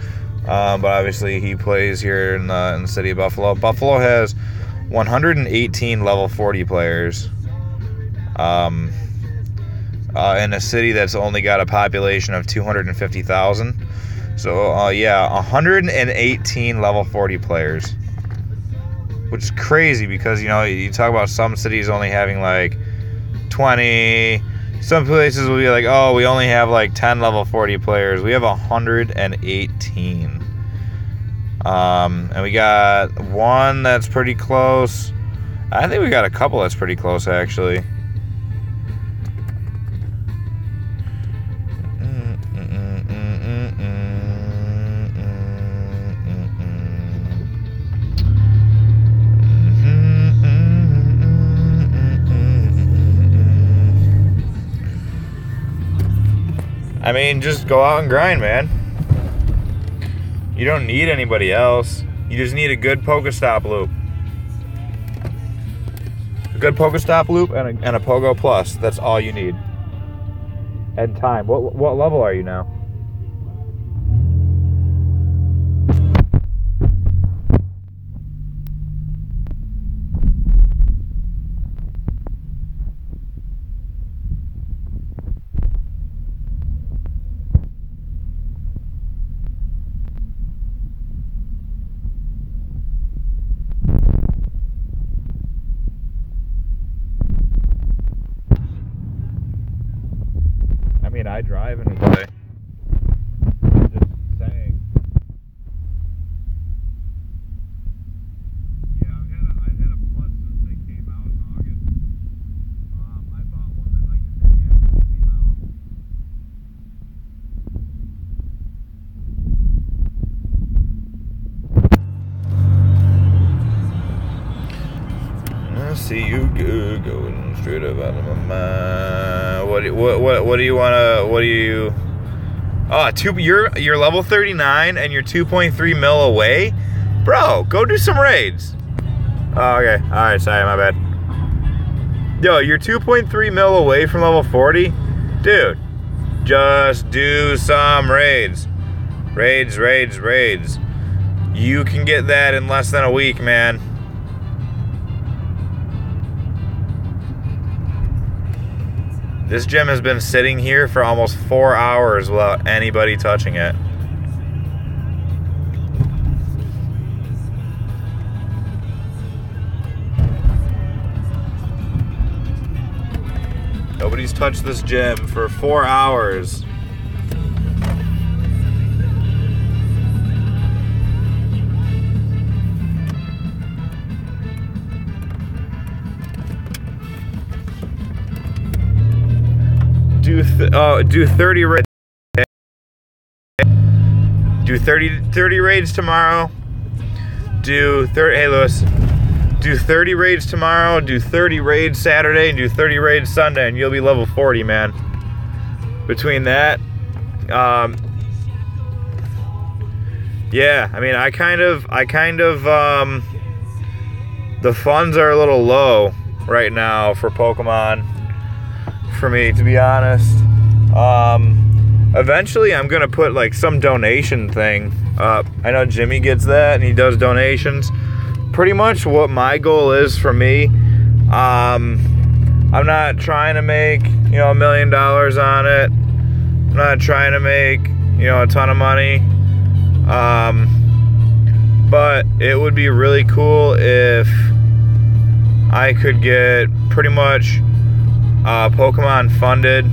but obviously he plays here in the city of Buffalo. Buffalo has 118 level 40 players in a city that's only got a population of 250,000. So, yeah, 118 level 40 players, which is crazy because, you know, you talk about some cities only having like 20. Some places will be like, oh, we only have like 10 level 40 players. We have 118. And we got one that's pretty close. I think we got a couple that's pretty close, actually. I mean, just go out and grind, man. You don't need anybody else. You just need a good Pokestop loop. A good Pokestop loop and a Pogo Plus. That's all you need. And time. What level are you now? I drive and play. Just saying. Yeah, I've had a Plus since they came out in August. I bought one that like the day after they came out. I see you going straight up out of my mind. What do you wanna? What do you? Oh, you're level 39 and you're 2.3 mil away, bro. Go do some raids. Oh, okay. All right. Sorry, my bad. Yo, you're 2.3 mil away from level 40, dude. Just do some raids. Raids. You can get that in less than a week, man. This gem has been sitting here for almost 4 hours without anybody touching it. Nobody's touched this gem for 4 hours. Do 30 raids. Do 30 raids tomorrow. Hey Lewis. Do 30 raids tomorrow, do 30 raids Saturday, and do 30 raids Sunday, and you'll be level 40, man. Between that, yeah, I mean, I kind of, the funds are a little low. right now for Pokemon for me, to be honest. Eventually I'm gonna put like some donation thing up. I know Jimmy gets that and he does donations. Pretty much what my goal is for me, I'm not trying to make, you know, $1 million on it. I'm not trying to make, you know, a ton of money. But it would be really cool if I could get pretty much Pokemon funded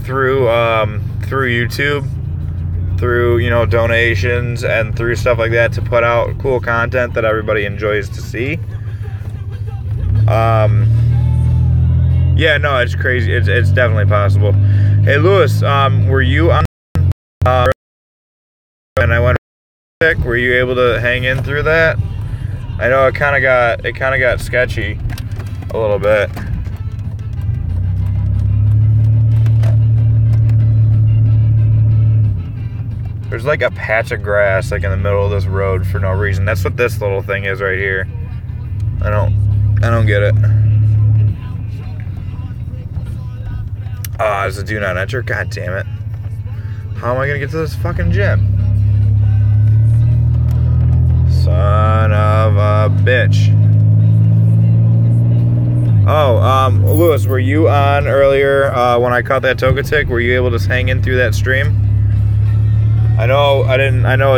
through YouTube, through, you know, donations and through stuff like that, to put out cool content that everybody enjoys to see. Yeah, no, it's crazy. It's definitely possible. Hey, Lewis, were you on? And I went. Were you able to hang in through that? I know it kind of got sketchy a little bit. There's like a patch of grass like in the middle of this road for no reason. That's what this little thing is right here. I don't get it. It's a do not enter. God damn it. How am I gonna get to this fucking gym? Son of a bitch. Oh, Lewis, were you on earlier when I caught that Togetic? Were you able to hang in through that stream? I know it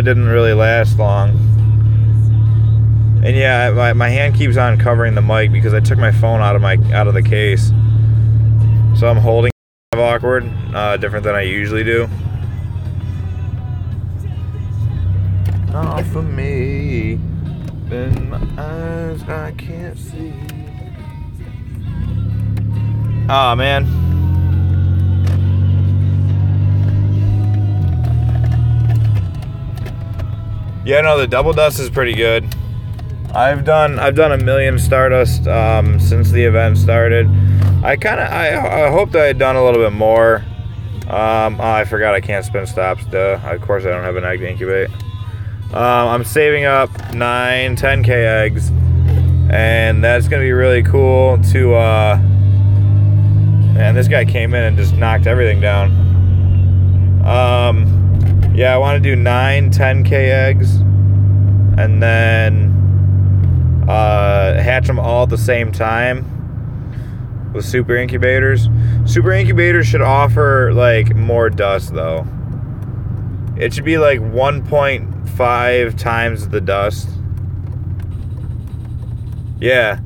didn't really last long. And yeah, my hand keeps on covering the mic because I took my phone out of the case. So I'm holding it awkward, different than I usually do. Not for me. In my eyes I can't see. Oh man. Yeah, no, the Double Dust is pretty good. I've done a million Stardust since the event started. I hoped I had done a little bit more. Oh, I forgot I can't spin stops. Duh. Of course I don't have an egg to incubate. I'm saving up 9, 10K eggs, and that's gonna be really cool to, man, this guy came in and just knocked everything down. Yeah, I want to do 9, 10K eggs, and then, hatch them all at the same time with super incubators. Super incubators should offer, like, more dust, though. It should be, like, 1.5 times the dust. Yeah.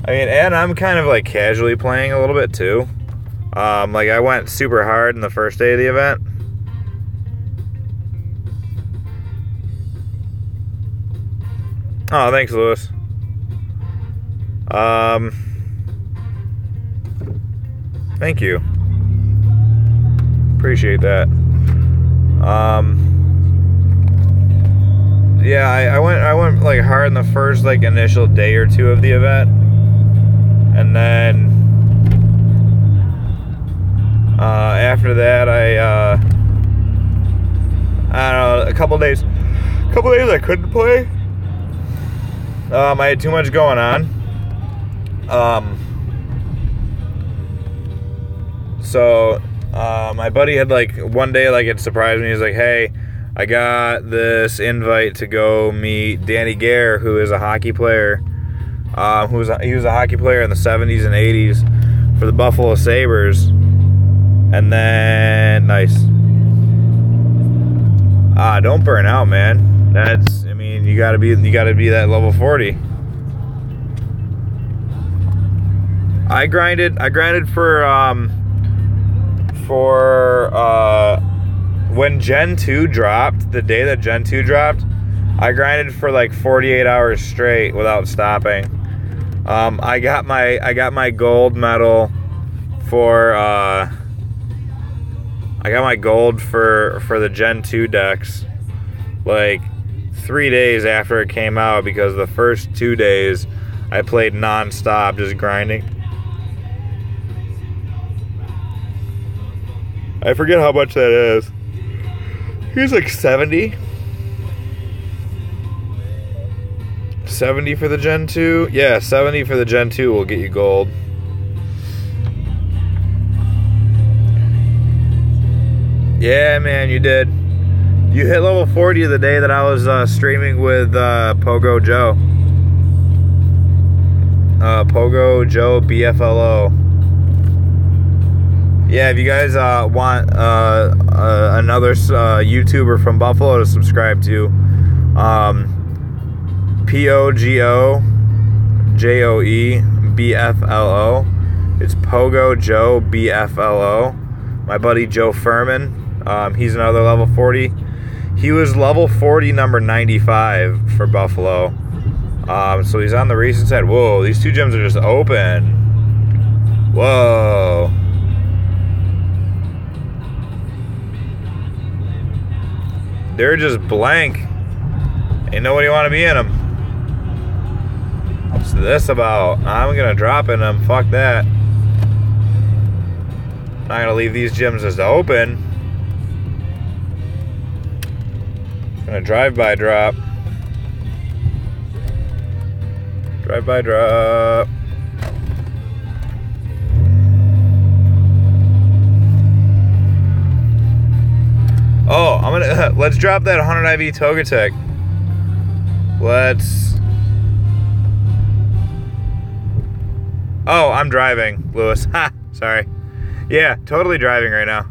I mean, and I'm kind of, like, casually playing a little bit, too. Like, I went super hard in the first day of the event. Oh, thanks, Lewis. Thank you. Appreciate that. Yeah, I went like hard in the first like initial day or two of the event, and then after that I don't know, a couple days I couldn't play. I had too much going on. So my buddy had like one day, like, it surprised me. He's like, "Hey, I got this invite to go meet Danny Gare, who is a hockey player. He was a hockey player in the 70s and 80s for the Buffalo Sabres." And then, nice. Don't burn out, man. That's, I mean, you gotta be that level 40. I grinded for when Gen 2 dropped, the day that Gen 2 dropped, I grinded for like 48 hours straight without stopping. I got my gold medal for for the Gen 2 decks like 3 days after it came out, because the first 2 days I played non-stop just grinding. I forget how much that is. He's like 70. 70 for the Gen 2? Yeah, 70 for the Gen 2 will get you gold. Yeah, man, you did. You hit level 40 the day that I was streaming with Pogo Joe. Pogo Joe BFLO. Yeah, if you guys want another YouTuber from Buffalo to subscribe to, POGO JOE BFLO. It's Pogo Joe BFLO. My buddy Joe Furman. He's another level 40. He was level 40, number 95 for Buffalo. So he's on the recent side. Whoa, these two gyms are just open. Whoa. They're just blank. Ain't nobody want to be in them. What's this about? I'm gonna drop in them. Fuck that. I'm not gonna leave these gyms just open. Gonna drive-by drop. Drive-by drop. Oh, I'm gonna let's drop that 100 IV Togetic. Let's. Oh, I'm driving, Lewis. Ha, sorry. Yeah, totally driving right now.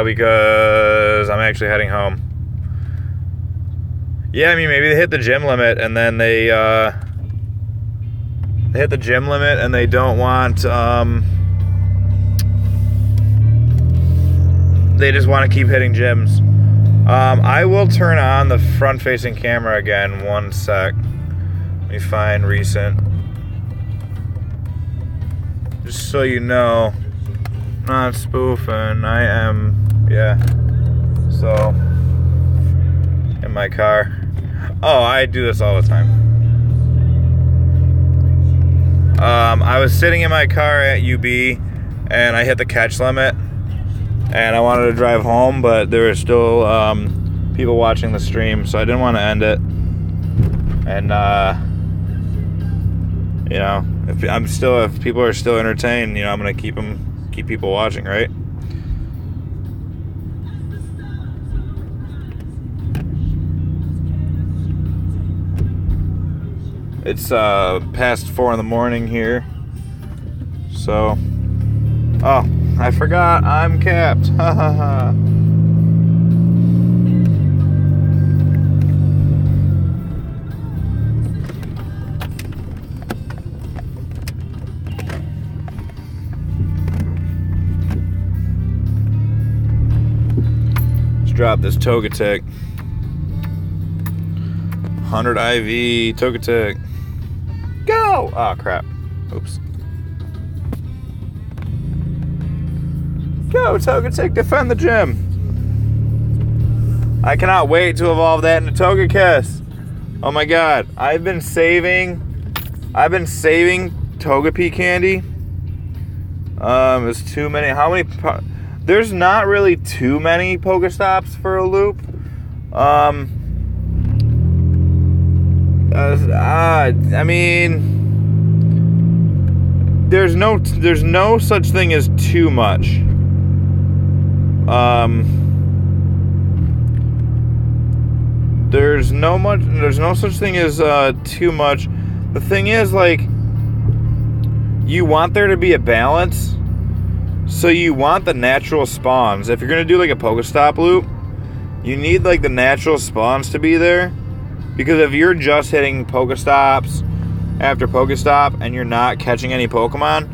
Because I'm actually heading home. Yeah, I mean, maybe they hit the gym limit and then they hit the gym limit and they don't want, they just want to keep hitting gyms. I will turn on the front-facing camera again. One sec. Let me find recent. Just so you know, not spoofing. I am, yeah. So, in my car. Oh, I do this all the time. I was sitting in my car at UB, and I hit the catch limit, and I wanted to drive home, but there were still people watching the stream, so I didn't want to end it. And you know, if people are still entertained, you know, I'm gonna keep people watching, right? It's past 4 in the morning here, so. Oh, I forgot I'm capped. Ha ha ha. Let's drop this Togetic. 100 IV Togetic. Go! Oh, crap. Oops. Go, Togetic, defend the gym. I cannot wait to evolve that into Togekiss. Oh my god. I've been saving Togepi candy. There's too many. How many? There's not really too many Pokestops for a loop. I mean, there's no such thing as too much. There's no such thing as too much. The thing is, like, you want there to be a balance, so you want the natural spawns. If you're gonna do like a Pokestop loop, you need like the natural spawns to be there, because if you're just hitting Pokestops after Pokestop and you're not catching any Pokemon,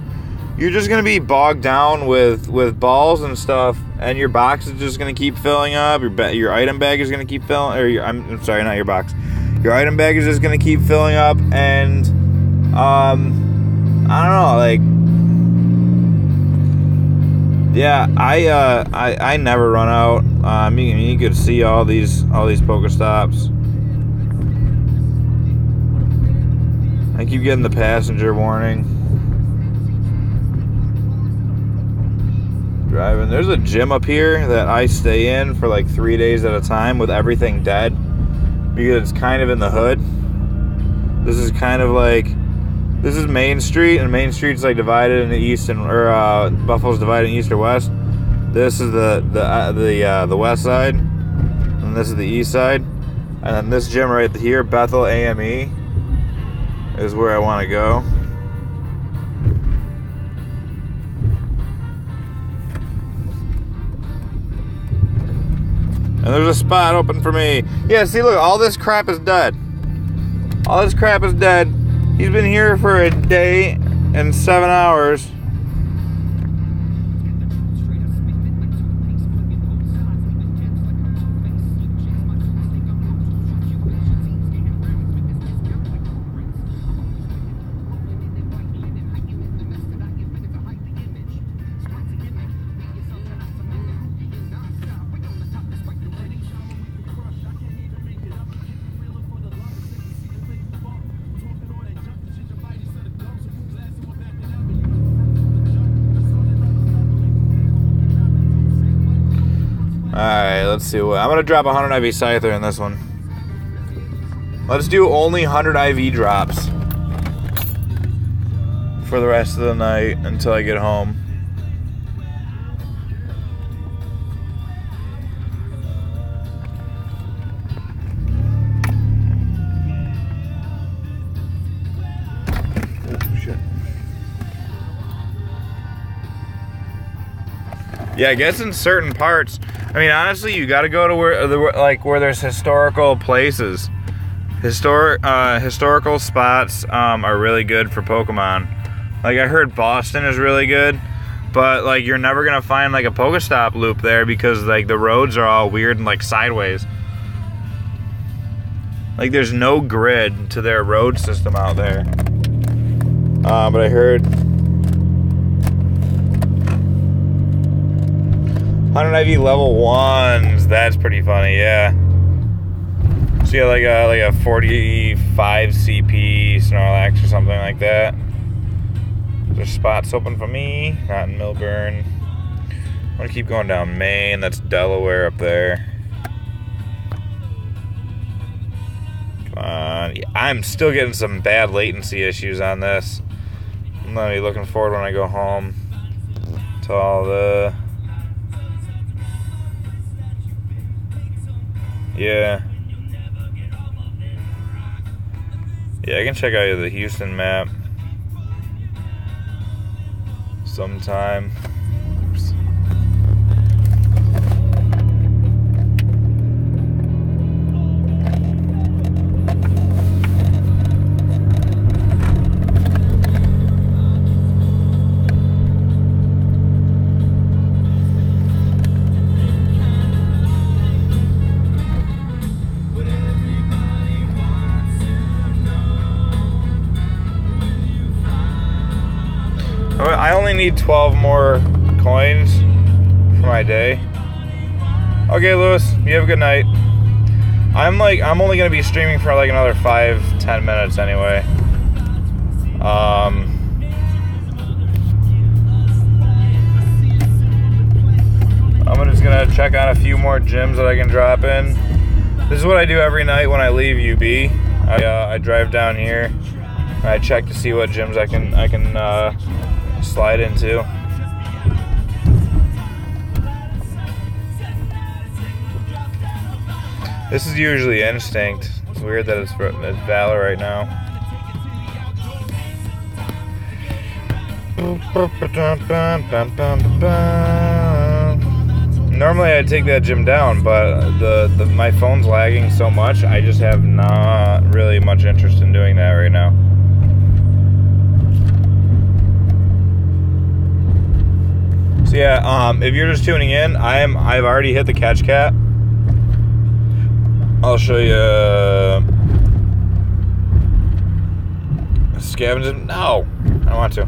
you're just gonna be bogged down with balls and stuff, and your box is just gonna keep filling up. Your item bag is gonna keep filling, or I'm sorry, not your box. Your item bag is just gonna keep filling up, and I don't know, like, yeah, I never run out. I mean, you could see all these Pokestops. I keep getting the passenger warning. Driving. There's a gym up here that I stay in for like 3 days at a time with everything dead, because it's kind of in the hood. This is kind of like, this is Main Street, and Main Street's like divided into east and, or Buffalo's divided in east or west. This is the west side, and this is the east side. And then this gym right here, Bethel AME, is where I want to go. And there's a spot open for me. Yeah, see, look, all this crap is dead. All this crap is dead. He's been here for a day and 7 hours. Alright, let's see what. I'm going to drop 100 IV Scyther in this one. Let's do only 100 IV drops for the rest of the night until I get home. Oh, shit. Yeah, I guess in certain parts, I mean, honestly, you got to go to where there's historical places. Historical spots are really good for Pokemon. Like, I heard Boston is really good, but like you're never gonna find like a Pokestop loop there because like the roads are all weird and like sideways. Like there's no grid to their road system out there. But I heard 100 IV level 1s, that's pretty funny, yeah. So you have like a 45 CP Snorlax or something like that. There's spots open for me, not in Millburn. I'm gonna keep going down Maine, that's Delaware up there. Come on, yeah, I'm still getting some bad latency issues on this. I'm gonna be looking forward when I go home to all the... Yeah, I can check out the Houston map sometime. Oops. I only need 12 more coins for my day. Okay, Lewis, you have a good night. I'm only gonna be streaming for like another 5-10 minutes anyway. I'm just gonna check on a few more gyms that I can drop in. This is what I do every night when I leave UB. I drive down here and I check to see what gyms I can slide into. This is usually Instinct. It's weird that it's Valor right now. Normally I'd take that gym down, but my phone's lagging so much, I just have not really much interest in doing that right now. So yeah, if you're just tuning in, I've already hit the catch cap. I'll show you scavenging. No, I don't want to.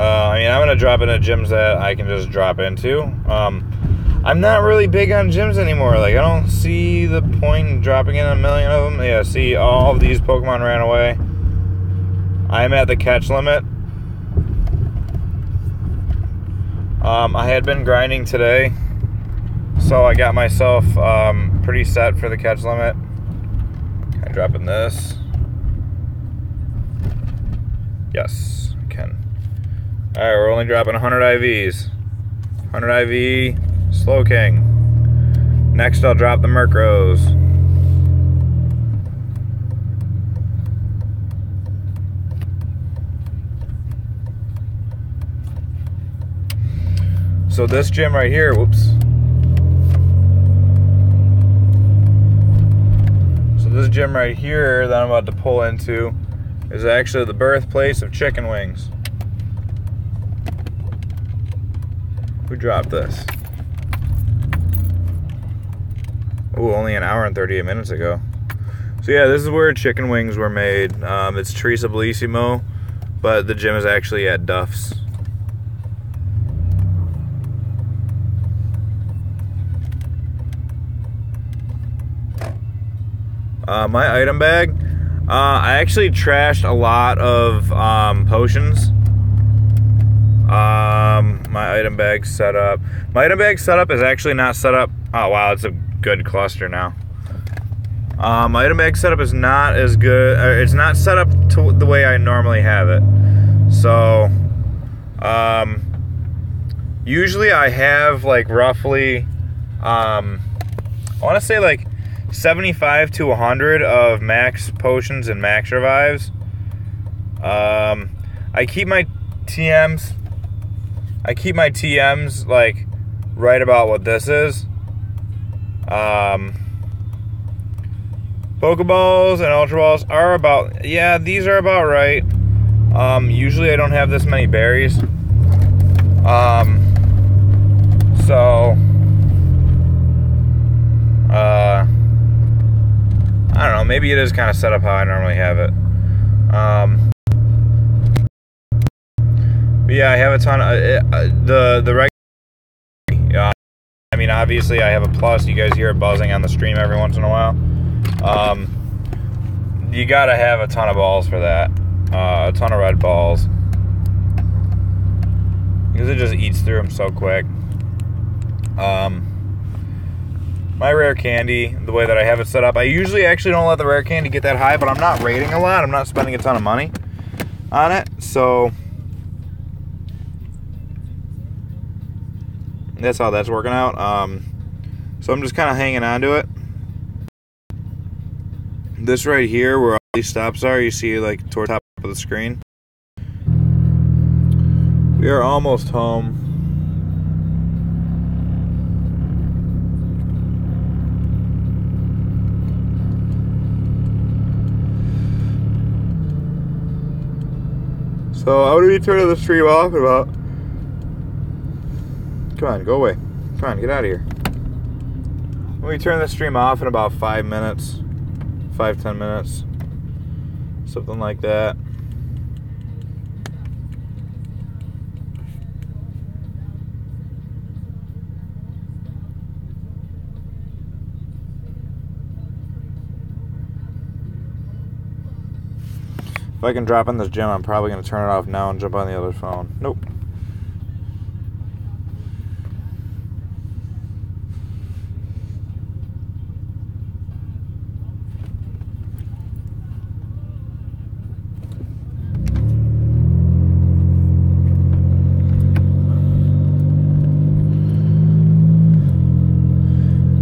I mean, I'm gonna drop into gyms that I can just drop into. I'm not really big on gyms anymore. Like, I don't see the point in dropping in a million of them. Yeah, see, all of these Pokemon ran away. I'm at the catch limit. I had been grinding today, so I got myself pretty set for the catch limit. Can I drop in this? Yes, I can. All right, we're only dropping 100 IVs. 100 IV, Slow King. Next, I'll drop the Murkrows. So this gym right here, whoops. So this gym right here that I'm about to pull into is actually the birthplace of chicken wings. Who dropped this? Oh, only an hour and 38 minutes ago. So yeah, this is where chicken wings were made. It's Teresa Bellissimo, but the gym is actually at Duff's. My item bag, I actually trashed a lot of potions. My item bag setup. My item bag setup is actually not set up. Oh wow, it's a good cluster now. My item bag setup is not as good. It's not set up to the way I normally have it. So, usually I have like roughly, I want to say like 75 to 100 of max potions and max revives. I keep my TMs. Like right about what this is. Pokeballs and Ultra Balls are about, yeah, these are about right. Usually I don't have this many berries. So I don't know, maybe it is kind of set up how I normally have it. But yeah, I have a ton of the regular. I mean, obviously, I have a plus. You guys hear it buzzing on the stream every once in a while. You gotta have a ton of balls for that. A ton of red balls, because it just eats through them so quick. My rare candy, the way that I have it set up, I usually actually don't let the rare candy get that high, but I'm not rating a lot. I'm not spending a ton of money on it, so that's how that's working out. So I'm just kind of hanging on to it. This right here, where all these stops are, you see like toward the top of the screen. We are almost home. So I'm going to be turning the stream off in about... Come on, go away. Come on, get out of here. I'm going to turn the stream off in about 5 minutes. 5-10 minutes. Something like that. If I can drop in this gym, I'm probably going to turn it off now and jump on the other phone. Nope.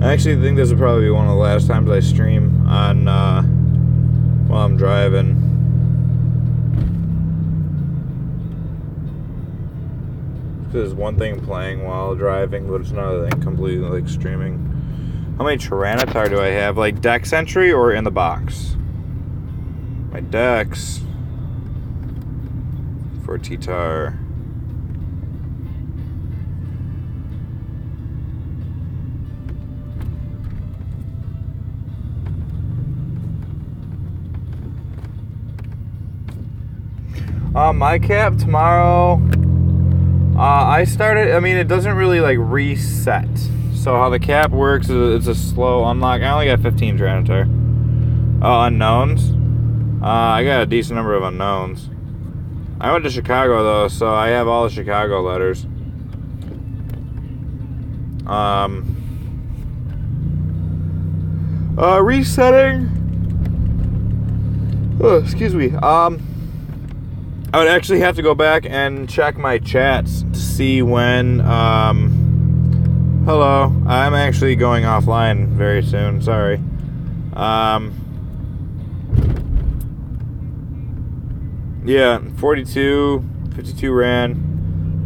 I actually think this will probably be one of the last times I stream on while I'm driving. There's one thing playing while driving, but it's another thing completely like streaming. How many Tyranitar do I have? Like Dex entry or in the box? My Dex for T-Tar. My cap tomorrow. I started, I mean, it doesn't really like reset. So how the cap works is it's a slow unlock. I only got 15 Tyranitar. Unknowns. I got a decent number of unknowns. I went to Chicago though, so I have all the Chicago letters. Resetting. Oh, excuse me. I would actually have to go back and check my chats to see when, hello, I'm actually going offline very soon, sorry. Yeah, 42, 52 ran.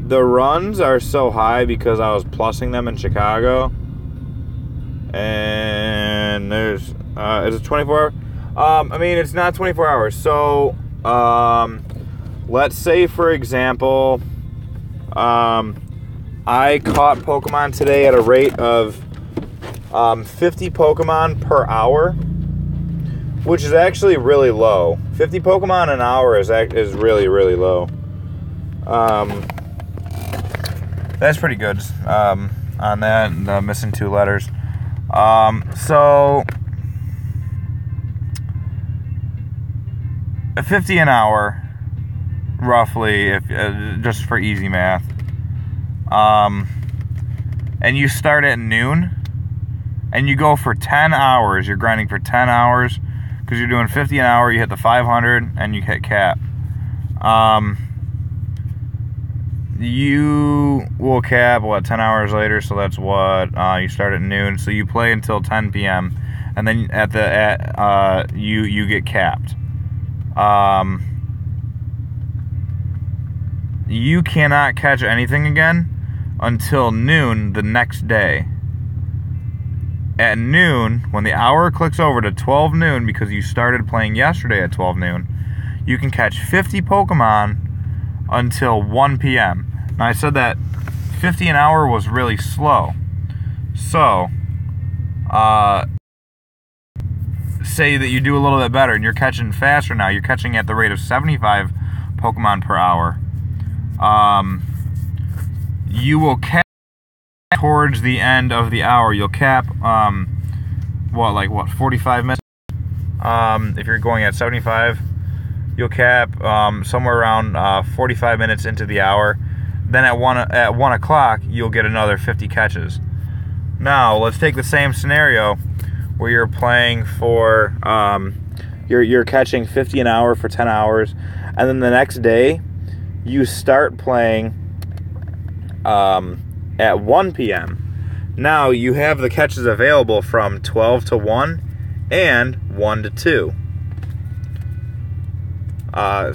The runs are so high because I was plussing them in Chicago. And there's, is it 24 hour? I mean, it's not 24 hours. So, let's say, for example, I caught Pokemon today at a rate of 50 Pokemon per hour, which is actually really low. 50 Pokemon an hour is really, really low. That's pretty good on that, missing 2 letters. So 50 an hour, roughly, if just for easy math. And you start at noon, and you go for 10 hours. You're grinding for 10 hours, because you're doing 50 an hour. You hit the 500, and you hit cap. You will cap, 10 hours later, so that's what, you start at noon, so you play until 10 p.m., and then you get capped. You cannot catch anything again until noon the next day. At noon, when the hour clicks over to 12 noon, because you started playing yesterday at 12 noon, you can catch 50 Pokemon until 1 p.m. Now, I said that 50 an hour was really slow. So, say that you do a little bit better and you're catching faster now. You're catching at the rate of 75 Pokemon per hour. You will cap towards the end of the hour. You'll cap, 45 minutes? If you're going at 75, you'll cap somewhere around 45 minutes into the hour. Then at 1 o'clock, you'll get another 50 catches. Now, let's take the same scenario where you're playing for, you're catching 50 an hour for 10 hours, and then the next day, you start playing at 1 p.m. Now, you have the catches available from 12 to 1 and 1 to 2.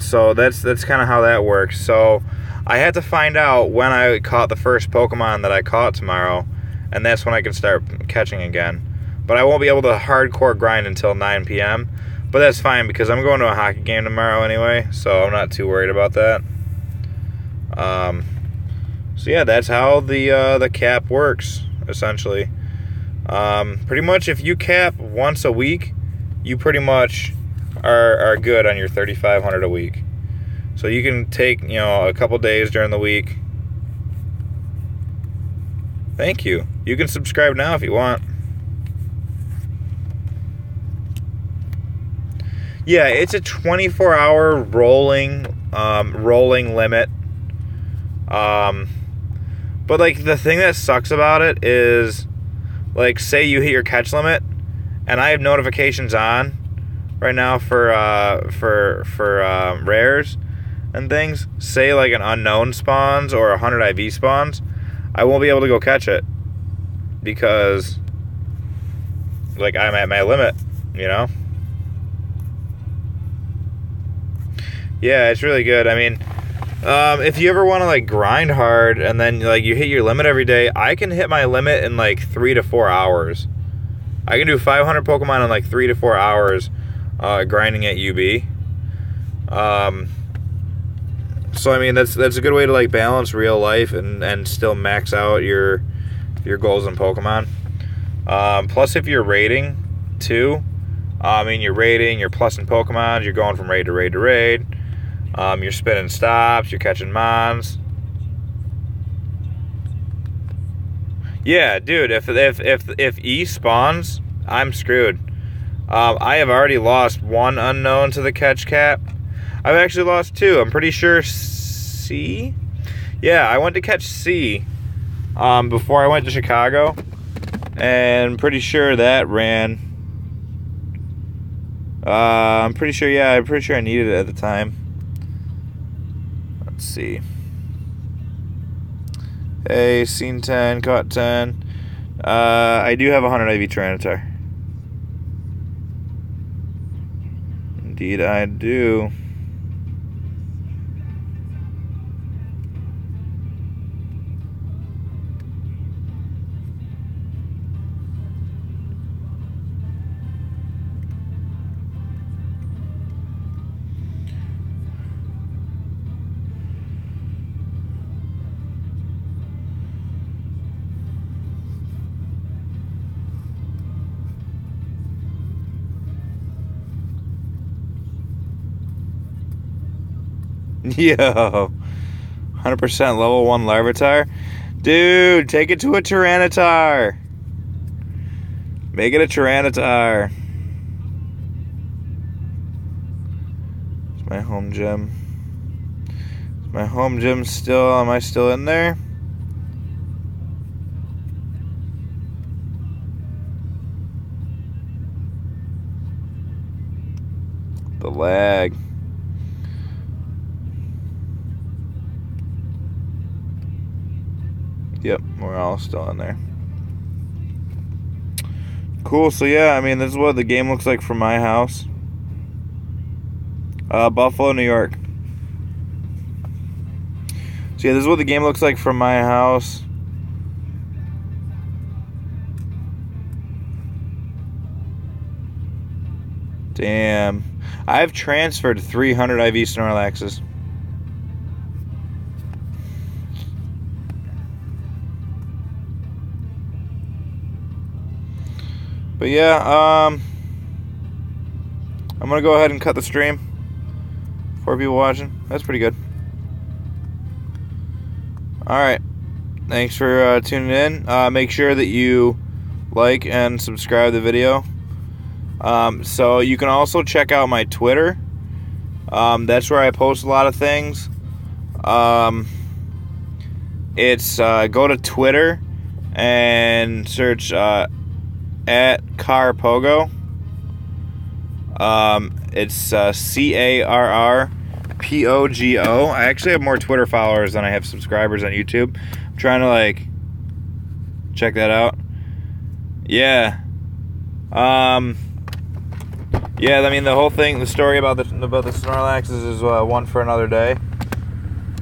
So that's kind of how that works. So I had to find out when I caught the first Pokemon that I caught tomorrow, and that's when I can start catching again. But I won't be able to hardcore grind until 9 p.m. But that's fine, because I'm going to a hockey game tomorrow anyway, so I'm not too worried about that. So yeah, that's how the cap works, essentially. Pretty much, if you cap once a week, you pretty much are good on your 3,500 a week. So you can take, a couple days during the week. Thank you. You can subscribe now if you want. Yeah, it's a 24-hour rolling limit. But like, the thing that sucks about it is, like, say you hit your catch limit, and I have notifications on right now for rares and things. Say like an unknown spawns or 100 IV spawns, I won't be able to go catch it because, like, I'm at my limit, Yeah, it's really good. I mean, if you ever want to, like, grind hard and then, like, you hit your limit every day, I can hit my limit in, like, 3 to 4 hours. I can do 500 Pokemon in, like, 3 to 4 hours grinding at UB. So, I mean, that's a good way to, like, balance real life and still max out your goals in Pokemon. Plus, if you're raiding, too, you're raiding, you're plussing Pokemon, you're going from raid to raid to raid. You're spinning stops, you're catching mons. Yeah, dude, if E spawns, I'm screwed. I have already lost 1 unknown to the catch cap. I've actually lost 2. I'm pretty sure C? Yeah, I went to catch C before I went to Chicago. And pretty sure that ran. I'm pretty sure I needed it at the time. Let's see. Hey, scene 10, caught 10. I do have 100 IV Tyranitar. Indeed I do. Yo, 100% level 1 Larvitar. Dude, take it to a Tyranitar. Make it a Tyranitar. It's my home gym. Is my home gym still, am I still in there? The lag. Yep, we're all still in there. Cool, so yeah, I mean, this is what the game looks like from my house. Buffalo, New York. So yeah, this is what the game looks like from my house. Damn. I've transferred 300 IV Snorlaxes. But yeah, I'm gonna go ahead and cut the stream. 4 people watching. That's pretty good. Alright. Thanks for tuning in. Make sure that you like and subscribe the video. So you can also check out my Twitter. That's where I post a lot of things. It's go to Twitter and search at Carrpogo. It's CARRPOGO. I actually have more Twitter followers than I have subscribers on YouTube. I'm trying to like check that out. Yeah. Yeah, I mean the whole thing, the story about the Snorlaxes is one for another day.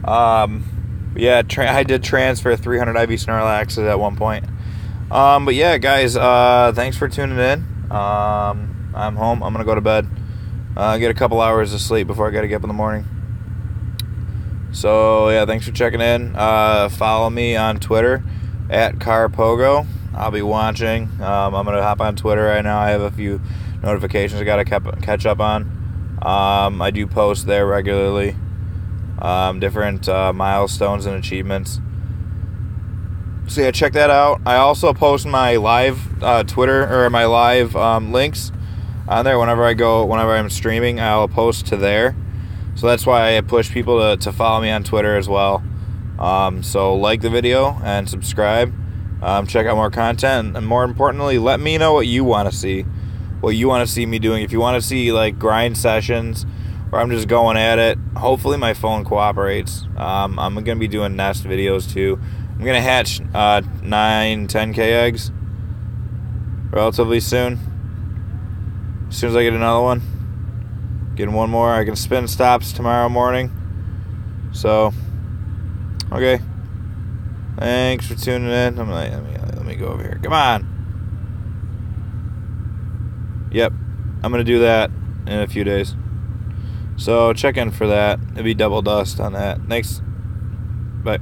Yeah, I did transfer 300 IV Snorlaxes at one point. But yeah, guys, thanks for tuning in. I'm home. I'm gonna go to bed. Get a couple hours of sleep before I gotta get up in the morning. So yeah, thanks for checking in. Follow me on Twitter at Carrpogo. I'll be watching. I'm gonna hop on Twitter right now. I have a few notifications I gotta catch up on. I do post there regularly. Different milestones and achievements. So yeah, check that out. I also post my live Twitter or my live links on there whenever I'm streaming. I'll post to there. So that's why I push people to follow me on Twitter as well. So like the video and subscribe. Check out more content, and more importantly, let me know what you want to see. What you want to see me doing. If you want to see like grind sessions where I'm just going at it, hopefully my phone cooperates. I'm going to be doing nest videos too. I'm going to hatch 9, 10K eggs relatively soon. As soon as I get another one. Getting one more. I can spin stops tomorrow morning. So, okay. Thanks for tuning in. Let me go over here. Come on. Yep. I'm going to do that in a few days. So, check in for that. It'll be double dust on that. Thanks. Bye.